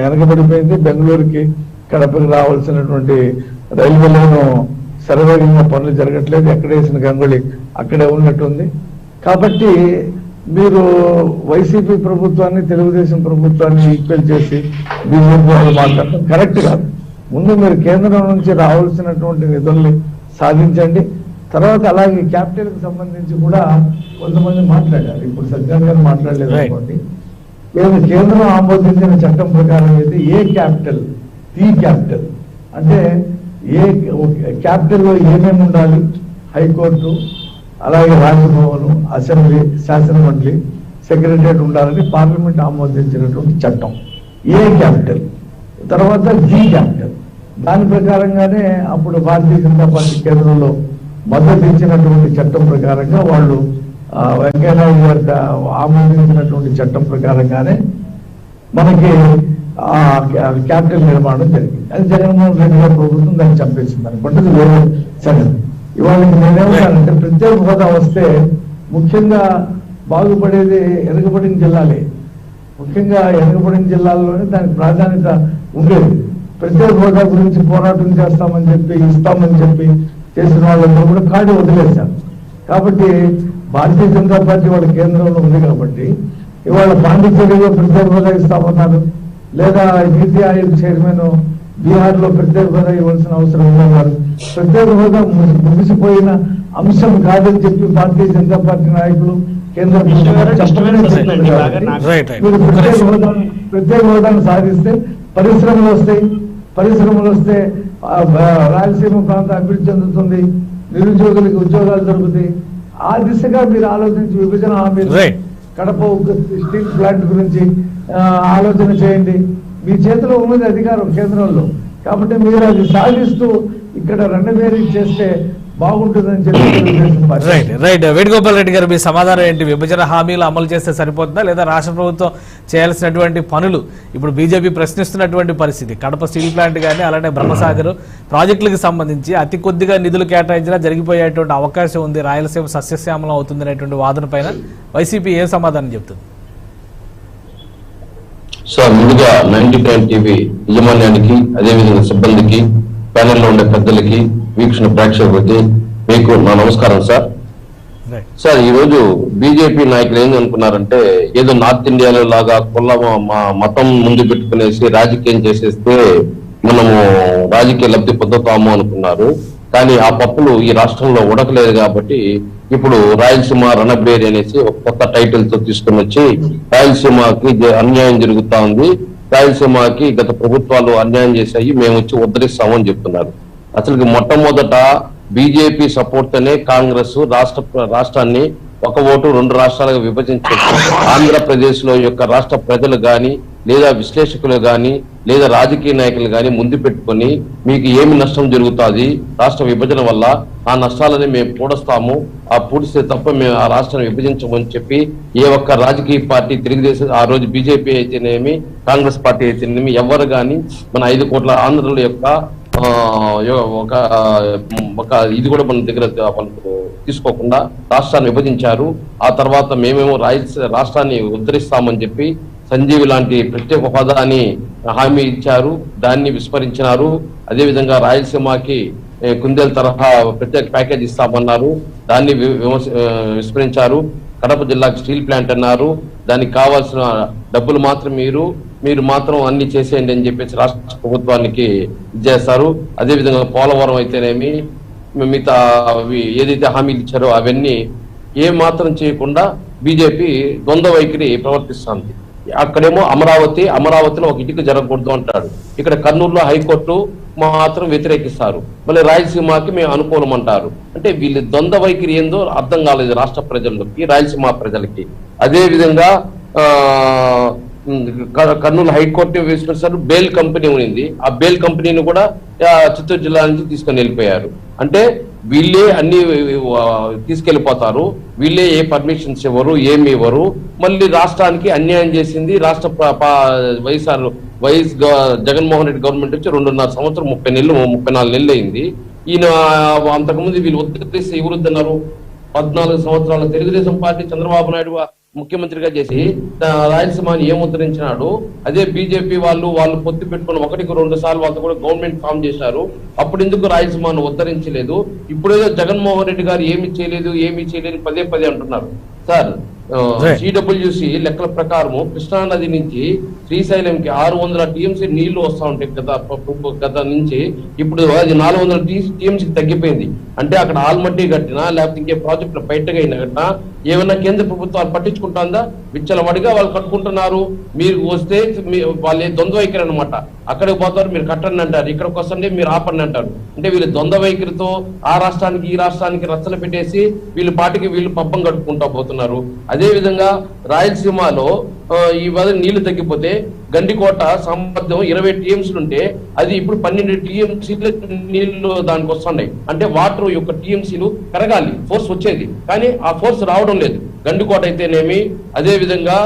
వెనకబడిపోయింది. బెంగళూరుకి కడపకి రావాల్సినటువంటి రైల్వే లైన్ శరవేగంగా పనులు జరగట్లేదు, ఎక్కడ వేసిన గంగుళి అక్కడే ఉన్నట్టుంది. కాబట్టి మీరు వైసీపీ ప్రభుత్వాన్ని తెలుగుదేశం ప్రభుత్వాన్ని ఈక్వల్ చేసి బీజేపీ వాళ్ళు మాట్లాడటం కరెక్ట్ కాదు. ముందు మీరు కేంద్రం నుంచి రావాల్సినటువంటి నిధుల్ని సాధించండి. తర్వాత అలాగే క్యాపిటల్ కి సంబంధించి కూడా కొంతమంది మాట్లాడారు, ఇప్పుడు సజ్జన్ గారు మాట్లాడలేదు అనుకోండి. కేంద్రం ఆమోదించిన చట్టం ప్రకారం అయితే ఏ క్యాపిటల్ అంటే ఏ క్యాపిటల్లో ఏమేమి ఉండాలి, హైకోర్టు, అలాగే రాజభవన్, అసెంబ్లీ, శాసనమండలి, సెక్రటరియట్ ఉండాలని పార్లమెంట్ ఆమోదించినటువంటి చట్టం ఏ క్యాపిటల్. తర్వాత జీ క్యాపిటల్, దాని ప్రకారంగానే అప్పుడు భారతీయ జనతా పార్టీ కేంద్రంలో మద్దతు ఇచ్చినటువంటి చట్టం ప్రకారంగా వాళ్ళు వెంకయ్యనాయుడు గారు ఆమోదించినటువంటి చట్టం ప్రకారంగానే మనకి క్యాపిటల్ నిర్మాణం జరిగింది. అది జగన్మోహన్ రెడ్డి గారి ప్రభుత్వం దాన్ని చంపేసింది అనుకుంటే వేరే సంగతి. ఇవాళ నేనేమంటానంటే ప్రత్యేక హోదా వస్తే ముఖ్యంగా బాగుపడేది వెనుకబడిన జిల్లాలే, ముఖ్యంగా వెనుకబడిన జిల్లాల్లోనే దానికి ప్రాధాన్యత ఉండేది. ప్రత్యేక హోదా గురించి పోరాటం చేస్తామని చెప్పి ఇస్తామని చెప్పి చేసిన వాళ్ళందరూ కూడా కాడి వదిలేశారు. కాబట్టి భారతీయ జనతా పార్టీ వాళ్ళ కేంద్రంలో ఉంది కాబట్టి ఇవాళ పాండిచేరిలో ప్రత్యేక హోదా ఇస్తామన్నారు, లేదా నీతి ఆయోగ్ చైర్మన్ బీహార్లో ప్రత్యేక హోదా ఇవ్వాల్సిన అవసరం ఉన్నవారు. ప్రత్యేక హోదా ముగిసిపోయిన అంశం కాదని చెప్పి భారతీయ జనతా పార్టీ నాయకులు కేంద్ర మీరు ప్రత్యేక హోదాను సాధిస్తే పరిశ్రమలు వస్తే రాయలసీమ ప్రాంతం అభివృద్ధి చెందుతుంది, నిరుద్యోగులకు ఉద్యోగాలు దొరుకుతాయి. ఆ దిశగా మీరు ఆలోచించి విభజన హామీలు, కడప స్టీల్ ప్లాంట్ గురించి ఆలోచన చేయండి. మీ చేతిలో ఉన్నది అధికారం కేంద్రంలో, కాబట్టి మీరు అది సాధిస్తూ ఇక్కడ రణవేరీ చేస్తే బాగుంటుందని చెప్పి. రైట్ వేణుగోపాల్ రెడ్డి గారు, మీ సమాధానం ఏంటి? విభజన హామీలు అమలు చేస్తే సరిపోతుందా, లేదా రాష్ట్ర ప్రభుత్వం చేయాల్సినటువంటి పనులు ఇప్పుడు బీజేపీ ప్రశ్నిస్తున్నటువంటి పరిస్థితి, కడప స్టీల్ ప్లాంట్ కానీ అలానే బ్రహ్మసాగర్ ప్రాజెక్టులకు సంబంధించి అతి కొద్దిగా నిధులు కేటాయించినా జరిగిపోయేటువంటి అవకాశం ఉంది, రాయలసీమ సస్యశ్యామలం అవుతుంది అనేటువంటి వాదన పైన వైసీపీ ఏ సమాధానం చెప్తుంది? సార్, ముందుగా 99 టీవీ యజమాన్యానికి, అదేవిధంగా సిబ్బందికి, ప్యానెల్లో ఉండే పెద్దలకి, వీక్షణ ప్రేక్షకులకి మీకు నా నమస్కారం సార్. సార్ ఈ రోజు బీజేపీ నాయకులు ఏం అనుకున్నారంటే ఏదో నార్త్ ఇండియాలో లాగా కుల మతం ముందు పెట్టుకునేసి రాజకీయం చేసేస్తే మనము రాజకీయ లబ్ధి పొందుతాము అనుకున్నారు. కానీ ఆ పప్పులు ఈ రాష్ట్రంలో ఉడకలేదు కాబట్టి ఇప్పుడు రాయలసీమ రణబేరి అనేసి ఒక కొత్త టైటిల్ తో తీసుకుని వచ్చి రాయలసీమకి అన్యాయం జరుగుతా ఉంది, రాయలసీమకి గత ప్రభుత్వాలు అన్యాయం చేశాయి, మేము వచ్చి ఉద్ధరిస్తామని చెప్తున్నారు. అసలు మొట్టమొదట బీజేపీ సపోర్ట్ తోనే కాంగ్రెస్ రాష్ట్రాన్ని ఒక ఓటు 2 రాష్ట్రాలుగా విభజించారు. ఆంధ్రప్రదేశ్ లో యొక్క రాష్ట్ర ప్రజలు గాని లేదా విశ్లేషకులు గాని లేదా రాజకీయ నాయకులు గాని ముందు పెట్టుకొని మీకు ఏమి నష్టం జరుగుతుంది రాష్ట్ర విభజన వల్ల, ఆ నష్టాలని మేము పూడుస్తాము, ఆ పూడిస్తే తప్ప మేము ఆ రాష్ట్రాన్ని విభజించమని చెప్పి ఏ ఒక్క రాజకీయ పార్టీ తెలుగుదేశం ఆ రోజు బీజేపీ అయితేనేమి కాంగ్రెస్ పార్టీ అయితేనేమి ఎవరు గాని మన 5 కోట్ల ఆంధ్రుల యొక్క ఒక ఇది కూడా మన దగ్గర వాళ్ళకు తీసుకోకుండా రాష్ట్రాన్ని విభజించారు. ఆ తర్వాత మేమేమో రాష్ట్రాన్ని ఉద్ధరిస్తామని చెప్పి సంజీవి లాంటి ప్రత్యేక హోదాని హామీ ఇచ్చారు, దాన్ని విస్మరించినారు. అదేవిధంగా రాయలసీమకి కుందేలు తరహా ప్రత్యేక ప్యాకేజ్ ఇస్తామన్నారు, దాన్ని విస్మరించారు. కడప జిల్లాకి స్టీల్ ప్లాంట్ అన్నారు, దానికి కావాల్సిన డబ్బులు మాత్రం మీరు మాత్రం అన్ని చేసేయండి అని చెప్పేసి రాష్ట్ర ప్రభుత్వానికి ఇచ్చేస్తారు. అదేవిధంగా పోలవరం అయితేనేమి మిగతా ఏదైతే హామీలు ఇచ్చారో అవన్నీ ఏ మాత్రం చేయకుండా బీజేపీ ద్వంద్వ వైఖరి ప్రవర్తిస్తుంది. అక్కడేమో అమరావతిలో ఒక ఇటుక జరగకూడదు అంటాడు, ఇక్కడ కర్నూలులో హైకోర్టు మాత్రం వ్యతిరేకిస్తారు, మళ్ళీ రాయలసీమకి మేము అనుకూలం అంటారు. అంటే వీళ్ళు ద్వంద్వ వైఖరి ఏందో అర్థం కాలేదు రాష్ట్ర ప్రజలకి, రాయలసీమ ప్రజలకి. అదే విధంగా కర్నూలు హైకోర్టు విస్మరించారు. బేల్ కంపెనీ ఉంది, ఆ బేల్ కంపెనీని కూడా చిత్తూరు జిల్లా నుంచి తీసుకొని వెళ్ళిపోయారు. అంటే వీళ్ళే అన్ని తీసుకెళ్లిపోతారు, వీళ్ళే ఏ పర్మిషన్స్ ఇవ్వరు, ఏమి ఇవ్వరు. మళ్ళీ రాష్ట్రానికి అన్యాయం చేసింది రాష్ట్ర వైఎస్ జగన్మోహన్ రెడ్డి గవర్నమెంట్ వచ్చి 2.5 సంవత్సరం 34 నెలలు అయింది. ఈయన అంతకుముందు వీళ్ళు ఉత్తరప్రదేశ్ ఎవరుద్దన్నారు, 14 సంవత్సరాల తెలుగుదేశం పార్టీ చంద్రబాబు నాయుడు ముఖ్యమంత్రిగా చేసి రాయలసీమని ఏం ఉద్ధరించినాడు. అదే బీజేపీ వాళ్ళు పొత్తు పెట్టుకుని 1-2 సార్లు వాళ్ళతో కూడా గవర్నమెంట్ ఫామ్ చేశారు, అప్పుడు ఎందుకు రాయలసీమను ఉద్ధరించలేదు? ఇప్పుడేదో జగన్మోహన్ రెడ్డి గారు ఏమి చేయలేదు పదే అంటున్నారు. సార్ సిడబ్ల్యూసి లెక్కల ప్రకారము కృష్ణా నది నుంచి శ్రీశైలంకి 600 టీఎంసీ నీళ్లు వస్తా ఉంటాయి గత నుంచి, ఇప్పుడు అది 400 టీఎంసీకి తగ్గిపోయింది. అంటే అక్కడ ఆల్మట్టి కట్టినా లేకపోతే ఇంకే ప్రాజెక్టులు బయటగా అయినా కట్టినా ఏమైనా కేంద్ర ప్రభుత్వాలు పట్టించుకుంటుందా? విచ్చలవాడిగా వాళ్ళు కట్టుకుంటున్నారు. మీరు వస్తే వాళ్ళే ద్వంద్వ వైఖరి అనమాట, అక్కడికి పోతారు మీరు కట్టండి అంటారు, ఇక్కడికి వస్తుంటే మీరు ఆపండి అంటారు. అంటే వీళ్ళు ద్వంద్వ వైఖరితో ఆ రాష్ట్రానికి ఈ రాష్ట్రానికి రచ్చలు పెట్టేసి వీళ్ళు పాటికి వీళ్ళు పబ్బం కట్టుకుంటా పోతున్నారు. అదే విధంగా రాయలసీమలో ఈ నీళ్లు తగ్గిపోతే గండికోట సామర్థ్యం 20 టీఎంసీలు ఉంటే అది ఇప్పుడు 12 టీఎంసీలు నీళ్లు దానికి వస్తున్నాయి. అంటే వాటర్ యొక్క టీఎంసీలు పెరగాలి, ఫోర్స్ వచ్చేది, కానీ ఆ ఫోర్స్ రావడం లేదు. గండికోట అయితేనేమి అదే విధంగా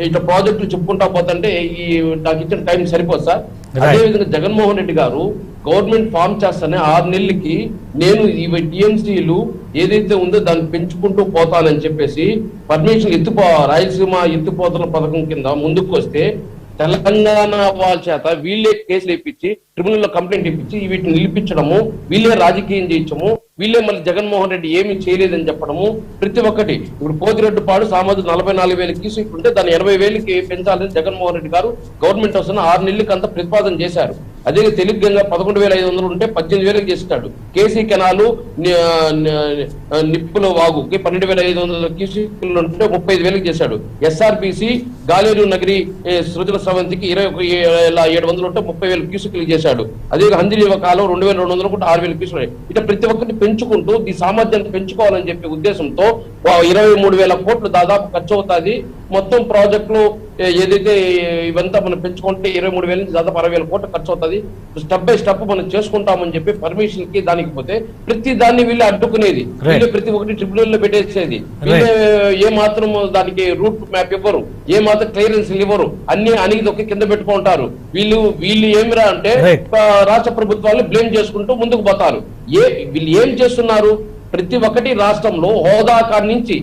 ఇట్లా ప్రాజెక్టులు చెప్పుకుంటా పోతుంటే ఈ నాకు ఇచ్చిన టైం సరిపోదు సార్. అదేవిధంగా జగన్మోహన్ రెడ్డి గారు గవర్నమెంట్ ఫామ్ చేస్తానే 6 నెలలకి నేను ఈ టీఎంసీలు ఏదైతే ఉందో దాన్ని పెంచుకుంటూ పోతానని చెప్పేసి పర్మిషన్ రాయలసీమ ఎత్తిపోతల పథకం కింద ముందుకు వస్తే తెలంగాణ వాళ్ళ చేత వీళ్ళే కేసులు ఇప్పించి ట్రిబ్యునల్ లో కంప్లైంట్ ఇప్పించి వీటిని నిలిపించడము, వీళ్ళే రాజకీయం చేయించము, వీళ్ళే మళ్ళీ జగన్మోహన్ రెడ్డి ఏమీ చేయలేదని చెప్పడము. ప్రతి ఒక్కటి ఇప్పుడు పోతిరెడ్డిపాడు సామాజిక 44,000 తీసుకుంటే దాన్ని 80,000కి పెంచాలని జగన్మోహన్ రెడ్డి గారు గవర్నమెంట్ వస్తున్న 6 నెలలకి అంతా ప్రతిపాదన చేశారు. అదే తెలుగుగా 11,500 ఉంటే 18,000కి చేస్తాడు. కేసీ కెనాలు నిప్పుల వాగుకి 12,500 క్యూసెక్లు ఉంటే 35,000కి చేశాడు. ఎస్ఆర్బిసి గాలేరు నగరి సృజన స్రవంతికి 21,700 ఉంటే 30,000 క్యూసెక్లు చేశాడు. అదే హందిరీవ కాలం 2,200 ఉంటే 6,000 క్యూసెక్లు. ఇట్లా ప్రతి ఒక్కరిని పెంచుకుంటూ ఈ సామర్థ్యాన్ని పెంచుకోవాలని చెప్పే ఉద్దేశంతో 23,000 కోట్లు దాదాపు ఖర్చు అవుతుంది. మొత్తం ప్రాజెక్టులు ఏదైతే ఇవంతా మనం పెంచుకుంటే 23,000 నుంచి దాదాపు 60,000 కోట్లు ఖర్చు అవుతుంది. స్టెప్ బై స్టెప్ మనం చేసుకుంటామని చెప్పి పర్మిషన్ కి దానికి పోతే ప్రతి దాన్ని వీళ్ళు అడ్డుకునేది, వీళ్ళు ప్రతి ఒక్కటి ట్రిబ్యునల్ లో పెట్టేసేది. వీళ్ళు ఏ మాత్రం దానికి రూట్ మ్యాప్ ఇవ్వరు, ఏ మాత్రం క్లియరెన్స్ ఇవ్వరు, అన్ని అణిగిదొక్కి కింద పెట్టుకుంటారు. వీళ్ళు ఏమిరా అంటే రాష్ట్ర ప్రభుత్వాలు బ్లేమ్ చేసుకుంటూ ముందుకు పోతారు. వీళ్ళు ఏం చేస్తున్నారు? ప్రతి ఒక్కటి రాష్ట్రంలో హోదా కాడి నుంచి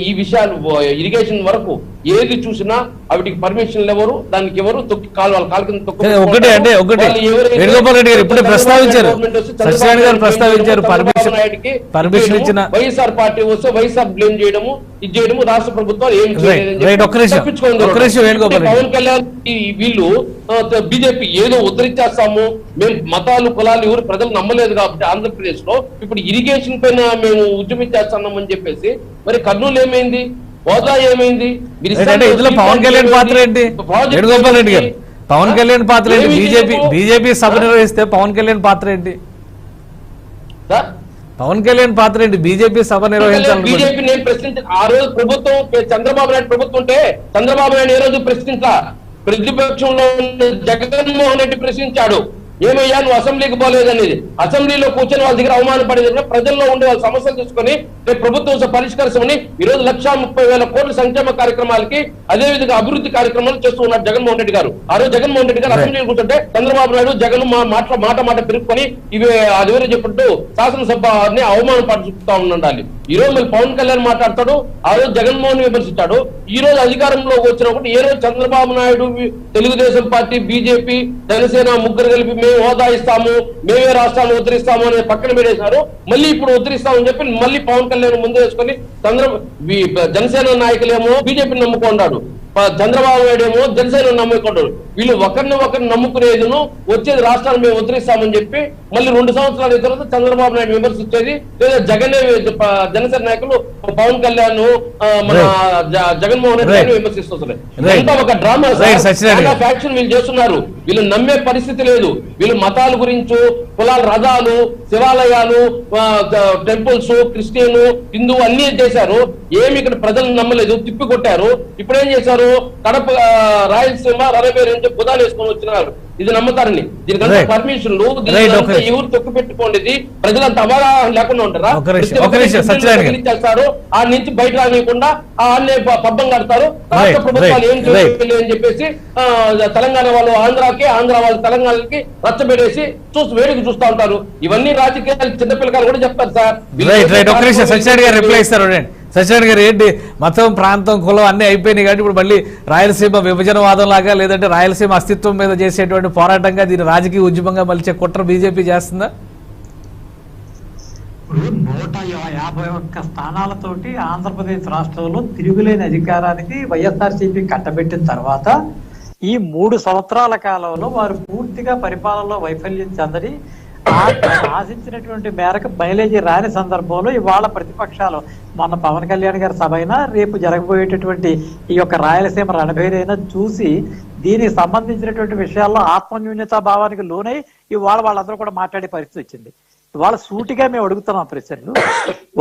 ఈ విషయాలు ఇరిగేషన్ వరకు ఏది చూసినా వాటికి పర్మిషన్లు ఎవరు, దానికి ఎవరు తొక్కి వాళ్ళ కాలు కింద ఒకటి వేణుగోపాల్ రెడ్డి గారు ఇప్పుడే ప్రస్తావించారు, సత్యనారాయణ గారు ప్రస్తావించారు, పర్మిషన్ ఇచ్చిన వైఎస్ఆర్ పార్టీ వస్తే వైఎస్ఆర్ బ్లేమ్ చేయడము, ఇది చేయడము, రాష్ట్ర ప్రభుత్వాలు ఏం పవన్ కళ్యాణ్ వీళ్ళు బీజేపీ ఏదో ఉద్ధరించేస్తాము, మేము మతాలు కులాలు ఎవరు ప్రజలు నమ్మలేదు కాబట్టి ఆంధ్రప్రదేశ్ లో ఇప్పుడు ఇరిగేషన్ పైన మేము ఉద్యమించేస్తున్నాం అని చెప్పేసి, మరి కర్నూలు ఏమైంది, హోదా ఏమైంది, ఇందులో పవన్ కళ్యాణ్ పాత్ర ఏంటి? వేణుగోపాల్ రెడ్డి గారు పవన్ కళ్యాణ్ పాత్ర ఏంటి? బీజేపీ సభ నిర్వహిస్తే పవన్ కళ్యాణ్ పాత్ర ఏంటి? పవన్ కళ్యాణ్ పాత్ర ఏంటి? బీజేపీ సభ నిర్వహించాలి. బీజేపీ నేను ప్రశ్నించాను ఆ రోజు ప్రభుత్వం, చంద్రబాబు నాయుడు ప్రభుత్వం ఉంటే చంద్రబాబు నాయుడు ఏ రోజు ప్రశ్నించా, ప్రతిపక్షంలో జగన్మోహన్ రెడ్డి ప్రశ్నించాడు, ఏమయ్యా నువ్వు అసెంబ్లీకి పోలేదనేది. అసెంబ్లీలో కూర్చొని వాళ్ళ దగ్గర అవమానపడేది, ప్రజల్లో ఉండే వాళ్ళ సమస్యలు తీసుకొని రేపు ప్రభుత్వం పరిష్కరిస్తామని ఈ రోజు 1,30,000 కోట్ల సంక్షేమ కార్యక్రమాలకి అదే విధంగా అభివృద్ధి కార్యక్రమాలు చేస్తూ ఉన్నారు జగన్మోహన్ రెడ్డి గారు. ఆ రోజు జగన్మోహన్ రెడ్డి గారు అసెంబ్లీలో కూర్చుంటే చంద్రబాబు నాయుడు జగన్ మాట పెరుగుకొని ఇవి అదివరే చెప్పినట్టు శాసనసభని అవమానపరుచుతా ఉండాలి. ఈ రోజు మళ్ళీ పవన్ కళ్యాణ్ మాట్లాడతాడు, ఆ రోజు జగన్మోహన్ విమర్శించాడు. ఈ రోజు అధికారంలో వచ్చినప్పుడు ఏ రోజు చంద్రబాబు నాయుడు, తెలుగుదేశం పార్టీ, బీజేపీ, జనసేన ముగ్గురు కలిపి మేము హోదా ఇస్తాము, మేమే రాష్ట్రాన్ని ఉద్ధరిస్తాము అనే పక్కన పెట్టేశారు. మళ్ళీ ఇప్పుడు ఉద్ధరిస్తామని చెప్పి మళ్ళీ పవన్ కళ్యాణ్ ముందు వేసుకొని జనసేన నాయకులేమో బీజేపీని నమ్ముకున్నాడు, చంద్రబాబు నాయుడు ఏమో జనసేన నమ్ముకుంటాడు. వీళ్ళు ఒకరిని నమ్ముకునేదిను వచ్చేది రాష్ట్రాన్ని మేము ఉద్ధరిస్తామని చెప్పి మళ్ళీ 2 సంవత్సరాల తర్వాత చంద్రబాబు నాయుడు విమర్శించేది, లేదా జగన్ జనసేన నాయకులు పవన్ కళ్యాణ్ మన జగన్మోహన్ రెడ్డి విమర్శిస్తున్నారు. ఎంత ఒక డ్రామా ఫ్యాక్షన్ వీళ్ళు చేస్తున్నారు. వీళ్ళు నమ్మే పరిస్థితి లేదు. వీళ్ళు మతాల గురించి, కులాల రథాలు, శివాలయాలు, టెంపుల్స్, క్రిస్టియన్, హిందూ అన్ని చేశారు. ఏమి ఇక్కడ ప్రజలు నమ్మలేదు, తిప్పి కొట్టారు. ఇప్పుడేం చేశారు, కడప రాయలసీమ రణబేరు నుంచి బుధాలు వేసుకొని వచ్చినారు. ఇది నమ్ముతారని, దీనికంటే పర్మిషన్లు ఎవరు తొక్కు పెట్టుకోండి, ప్రజలంతా అవగాహన లేకుండా ఉంటారా? చేస్తారు, ఆ నుంచి బయట రానియకుండా ఆన్నే పబ్బం కడతారు. రాష్ట్ర ప్రభుత్వాలు ఏం చేయాలి అని చెప్పేసి తెలంగాణ వాళ్ళు ఆంధ్రాకి, ఆంధ్ర వాళ్ళు తెలంగాణకి రచ్చబెట్టేసి వేడికి చూస్తూ ఉంటారు. ఇవన్నీ రాజకీయాలు చిన్నపిల్లకాయలు కూడా చెప్తారు సార్. సత్యనారాయణ గారు ఏంటి, మతం, ప్రాంతం, కులం అన్ని అయిపోయినాయి కాబట్టి ఇప్పుడు మళ్ళీ రాయలసీమ విభజనవాదం లాగా, లేదంటే రాయలసీమ అస్తిత్వం మీద చేసేటువంటి పోరాటంగా దీన్ని రాజకీయ ఉద్యమంగా మలిచే కుట్ర బీజేపీ చేస్తుందా? ఇప్పుడు 151 స్థానాలతోటి ఆంధ్రప్రదేశ్ రాష్ట్రంలో తిరుగులేని అధికారానికి వైఎస్ఆర్సీపీ కట్టబెట్టిన తర్వాత ఈ 3 సంవత్సరాల కాలంలో వారు పూర్తిగా పరిపాలనలో వైఫల్యం చెందని ఆశించినటువంటి మేరకు మైలేజీ రాని సందర్భంలో ఇవాళ ప్రతిపక్షాలు, మొన్న పవన్ కళ్యాణ్ గారి సభ అయినా, రేపు జరగబోయేటటువంటి ఈ యొక్క రాయలసీమ రణభేరైనా చూసి దీనికి సంబంధించినటువంటి విషయాల్లో ఆత్మన్యూన్యతా భావానికి లోనై ఇవాళ వాళ్ళందరూ కూడా మాట్లాడే పరిస్థితి వచ్చింది. ఇవాళ సూటిగా మేము అడుగుతున్నాం ప్రశ్నలు.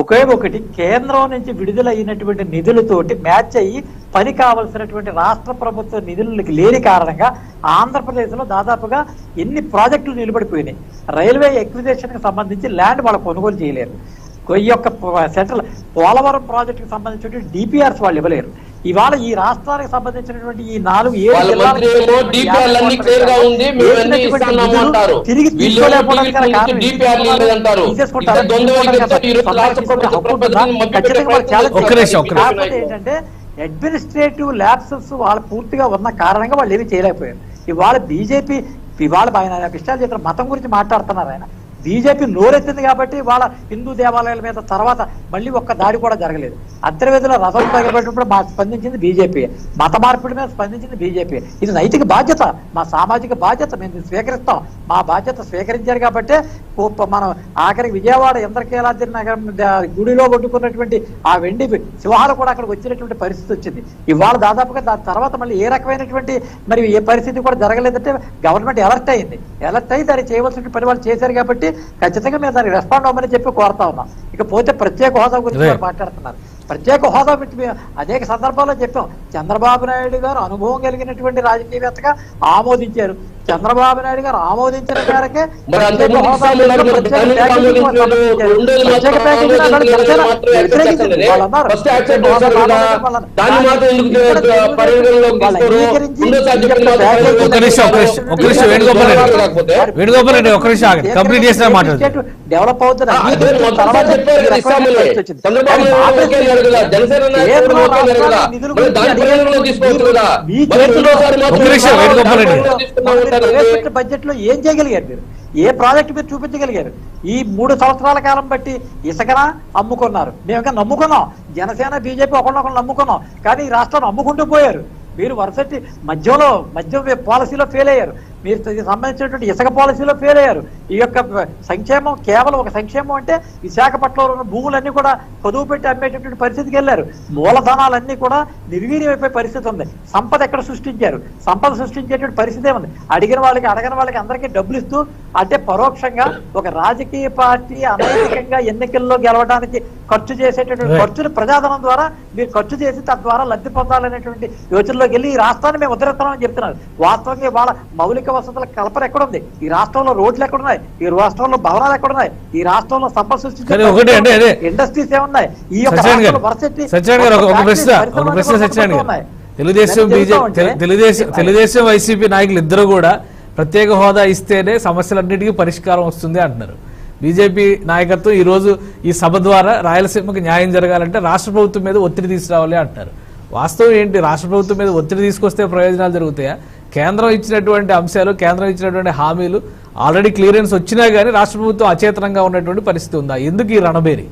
ఒకే ఒకటి, కేంద్రం నుంచి విడుదల అయినటువంటి నిధులతోటి మ్యాచ్ అయ్యి పని కావలసినటువంటి రాష్ట్ర ప్రభుత్వ నిధులకి లేని కారణంగా ఆంధ్రప్రదేశ్ లో దాదాపుగా ఎన్ని ప్రాజెక్టులు నిలబడిపోయినాయి. రైల్వే ఎక్విజిషన్ కి సంబంధించి ల్యాండ్ వాళ్ళు కొనుగోలు చేయలేరు. ఈ యొక్క సెంట్రల్ పోలవరం ప్రాజెక్టుకి సంబంధించిన డిపిఆర్స్ వాళ్ళు ఇవ్వలేరు. ఇవాళ ఈ రాష్ట్రానికి సంబంధించినటువంటి ఈ 4-7 తిరిగి తీసుకోలేకపోవడానికి ఏంటంటే అడ్మినిస్ట్రేటివ్ ల్యాప్సెస్ వాళ్ళ పూర్తిగా ఉన్న కారణంగా వాళ్ళు ఏమీ చేయలేకపోయారు. ఇవాళ బీజేపీ ఇవాళ ఆయన విషయాలు చేసిన మతం గురించి మాట్లాడుతున్నారు. ఆయన బీజేపీ నోరెత్తింది కాబట్టి వాళ్ళ హిందూ దేవాలయాల మీద తర్వాత మళ్ళీ ఒక్క దాడి కూడా జరగలేదు. అంతర్వేదిలో రథం తగలబెట్టినప్పుడు స్పందించింది బీజేపీ, మత మార్పిడి మీద స్పందించింది బీజేపీ. ఇది నైతిక బాధ్యత, మా సామాజిక బాధ్యత, మేము స్వీకరిస్తాం. మా బాధ్యత స్వీకరించారు కాబట్టి మనం ఆఖరికి విజయవాడ ఇంద్రకీలాద్రి నగరం గుడిలో కొట్టుకున్నటువంటి ఆ వెండి సింహాలు కూడా అక్కడికి వచ్చినటువంటి పరిస్థితి వచ్చింది. ఇవాళ దాదాపుగా దాని తర్వాత మళ్ళీ ఏ రకమైనటువంటి మరి ఏ పరిస్థితి కూడా జరగలేదంటే గవర్నమెంట్ అలర్ట్ అయింది. అలర్ట్ అయ్యి దాన్ని చేయవలసిన పని వాళ్ళు చేశారు కాబట్టి ఖచ్చితంగా మేము దానికి రెస్పాండ్ అవ్వమని చెప్పి కోరుతా ఉన్నాం. ఇకపోతే ప్రత్యేక హోదా గురించి మాట్లాడుతున్నారు. ప్రత్యేక హోదా గురించి అనేక సందర్భాల్లో చెప్పాం. చంద్రబాబు నాయుడు గారు అనుభవం కలిగినటువంటి రాజకీయవేత్తగా ఆమోదించారు. చంద్రబాబు నాయుడు గారు ఆమోదించిన మేరకే మరి అంత ముందు ఇస్తామన్నారు కదా, దాన్ని ఆమోదించలేదు. రెండోది మాత్రం ఫస్ట్ యాక్సెప్ట్ చేశారు కదా, దాన్ని మాత్రం ఎందుకు పరిగణలోకి తీసుకోరు? రెండోసారి వేణుగోపాల్ రెడ్డి ఒక్క నిమిషం ఆగండి, కంప్లీట్ చేసిన మాట్లాడుతున్నారు. డెవలప్ అవుతుంది. చంద్రబాబు నాయుడు కదా, జనసేన తీసుకోవచ్చు కదా. బడ్జెట్ లో ఏం చేయగలిగారు మీరు? ఏ ప్రాజెక్ట్ మీరు చూపించగలిగారు? ఈ 3 సంవత్సరాల కాలం బట్టి ఇసుకన అమ్ముకున్నారు. మేము ఇంకా నమ్ముకున్నాం, జనసేన బీజేపీ ఒకళ్ళొకళ్ళు నమ్ముకున్నాం, కానీ ఈ రాష్ట్రాన్ని అమ్ముకుంటూ పోయారు. మీరు వరుసటి మద్యం పాలసీలో ఫెయిల్ అయ్యారు. మీరు సంబంధించినటువంటి ఇసుక పాలసీలో ఫెయిల్ అయ్యారు. ఈ యొక్క సంక్షేమం కేవలం ఒక సంక్షేమం అంటే విశాఖపట్నంలో ఉన్న భూములన్నీ కూడా పొదుపు పెట్టి అమ్మేటటువంటి పరిస్థితికి వెళ్ళారు. మూలధనాలన్నీ కూడా నిర్వీర్యమైపోయే పరిస్థితి ఉంది. సంపద ఎక్కడ సృష్టించారు? సంపద సృష్టించేటువంటి పరిస్థితి ఏముంది? అడిగిన వాళ్ళకి అందరికీ డబ్బులు ఇస్తూ, అంటే పరోక్షంగా ఒక రాజకీయ పార్టీ అనైతికంగా ఎన్నికల్లో గెలవడానికి ఖర్చు చేసేటటువంటి ఖర్చులు ప్రజాధనం ద్వారా మీరు ఖర్చు చేసి తద్వారా లబ్ధి పొందాలనేటువంటి యోచనలోకి వెళ్ళి ఈ రాష్ట్రాన్ని మేము ఉద్ధరిస్తామని చెప్తున్నారు. వాస్తవంగా వాళ్ళ మౌలిక వసతుల కల్పన ఎక్కడుంది? ఈ రాష్ట్రంలో రోడ్లు ఎక్కడున్నాయి? ఈ రాష్ట్రంలో భవనాలు ఎక్కడున్నాయి? ఈ రాష్ట్రంలో సంపద సృష్టించే ఇండస్ట్రీస్ ఏమున్నాయి? ఈ యొక్క తెలుగుదేశం వైసీపీ నాయకులు ఇద్దరు కూడా ప్రత్యేక హోదా ఇస్తేనే సమస్యలన్నిటికీ పరిష్కారం వస్తుంది అంటున్నారు. బీజేపీ నాయకత్వం ఈ రోజు ఈ సభ ద్వారా రాయలసీమకు న్యాయం జరగాలంటే రాష్ట్ర ప్రభుత్వం మీద ఒత్తిడి తీసుకురావాలి అంటున్నారు. వాస్తవం ఏంటి? రాష్ట్ర ప్రభుత్వం మీద ఒత్తిడి తీసుకొస్తే ప్రయోజనాలు జరుగుతాయా? కేంద్రం ఇచ్చినటువంటి అంశాలు, కేంద్రం ఇచ్చినటువంటి హామీలు ఆల్రెడీ క్లియరెన్స్ వచ్చినా కానీ రాష్ట్ర ప్రభుత్వం అచేతనంగా ఉన్నటువంటి పరిస్థితి ఉందా? ఎందుకు ఈ రణబేరి?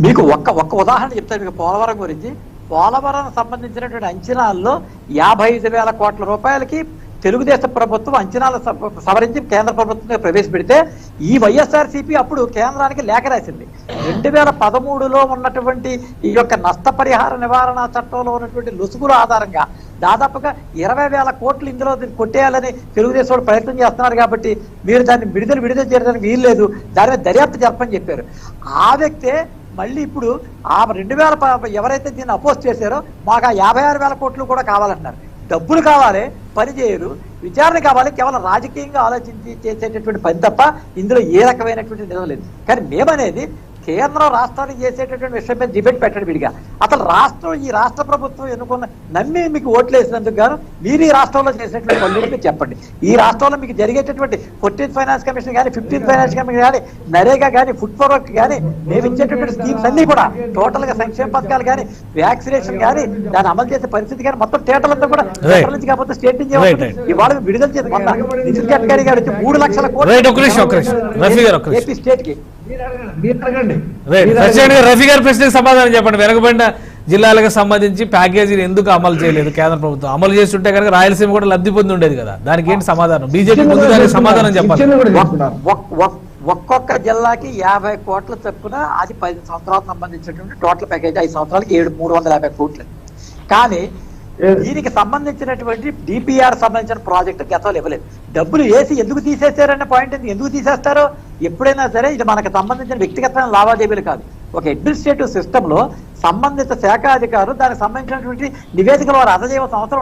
మీకు ఒక్క ఉదాహరణ చెప్తాను మీకు పోలవరం గురించి. పోలవరం సంబంధించినటువంటి అంచనాల్లో 55,000 కోట్ల రూపాయలకి తెలుగుదేశం ప్రభుత్వం అంచనాలు సవరించి కేంద్ర ప్రభుత్వంగా ప్రవేశపెడితే ఈ వైఎస్ఆర్సీపీ అప్పుడు కేంద్రానికి లేఖ రాసింది. 2013లో ఉన్నటువంటి ఈ యొక్క నష్టపరిహార నివారణ చట్టంలో ఉన్నటువంటి లొసుగుల ఆధారంగా దాదాపుగా 20,000 కోట్లు ఇందులో కొట్టేయాలని తెలుగుదేశం ప్రయత్నం చేస్తున్నారు. కాబట్టి మీరు దాన్ని విడుదల చేయడానికి వీల్లేదు, దాని మీద దర్యాప్తు జరపని చెప్పారు. ఆ వ్యక్తే మళ్ళీ ఇప్పుడు ఆ 2000 ఎవరైతే దీన్ని అపోజ్ చేశారో మాకు ఆ 56,000 కోట్లు కూడా కావాలంటున్నారు. డబ్బులు కావాలి, పని చేయరు, విచారణ కావాలి, కేవలం రాజకీయంగా ఆలోచించి చేసేటటువంటి పని తప్ప ఇందులో ఏ రకమైనటువంటి నిజం లేదు. కానీ మేమనేది కేంద్రం రాష్ట్రానికి చేసేటటువంటి విషయం మీద డిబేట్ పెట్టడం విడిగా. అసలు ఈ రాష్ట్ర ప్రభుత్వం ఎన్నుకున్న నమ్మి మీకు ఓట్లు వేసినందుకు గాను మీరు ఈ రాష్ట్రంలో చేసినటువంటి పనులు చెప్పండి. ఈ రాష్ట్రంలో మీకు జరిగేటటువంటి 14th ఫైనాన్స్ కమిషన్ కానీ, 15th ఫైనాన్స్ కమిషన్ కానీ, నరేగా కానీ, ఫుడ్ ఫర్ వర్క్ కానీ, మేము ఇచ్చేటటువంటి స్కీమ్స్ అన్ని కూడా టోటల్ గా సంక్షేమ పథకాలు కానీ, వ్యాక్సినేషన్ కానీ, దాన్ని అమలు చేసే పరిస్థితి కానీ మొత్తం టేటలంతా కూడా సెంట్రల్ నుంచి కాకపోతే స్టేట్ నుంచి ఇవాళ విడుదల చేసి నితిన్ గడ్కరీ గారు వచ్చి 3 లక్షల కోట్లు ఏపీ స్టేట్ కి. రఫీ గారి ప్రశ్నకు సమాధానం చెప్పండి. వెనుకబడిన జిల్లాలకు సంబంధించి ప్యాకేజీని ఎందుకు అమలు చేయలేదు కేంద్ర ప్రభుత్వం? అమలు చేస్తుంటే కనుక రాయలసీమ కూడా లబ్ధి పొంది ఉండేది కదా. దానికి ఏంటి సమాధానం? బీజేపీ ముందు దానికి సమాధానం చెప్పాలి. ఒక్కొక్క జిల్లాకి 50 కోట్ల చొప్పున అది 10 సంవత్సరాలకు సంబంధించినటువంటి టోటల్ ప్యాకేజ్ 5 సంవత్సరాలకి 350 కోట్లు. కానీ దీనికి సంబంధించినటువంటి డిపిఆర్ సంబంధించిన ప్రాజెక్టు గతంలో ఇవ్వలేదు. డబ్బులు వేసి ఎందుకు తీసేశారనే పాయింట్ ఎందుకు తీసేస్తారో ఎప్పుడైనా సరే ఇది మనకు సంబంధించిన వ్యక్తిగతమైన లావాదేవీలు కాదు. ఒక అడ్మినిస్ట్రేటివ్ సిస్టమ్ లో సంబంధిత శాఖ అధికారులు దానికి సంబంధించినటువంటి నివేదికలు వారు అందజేయవలసిన అవసరం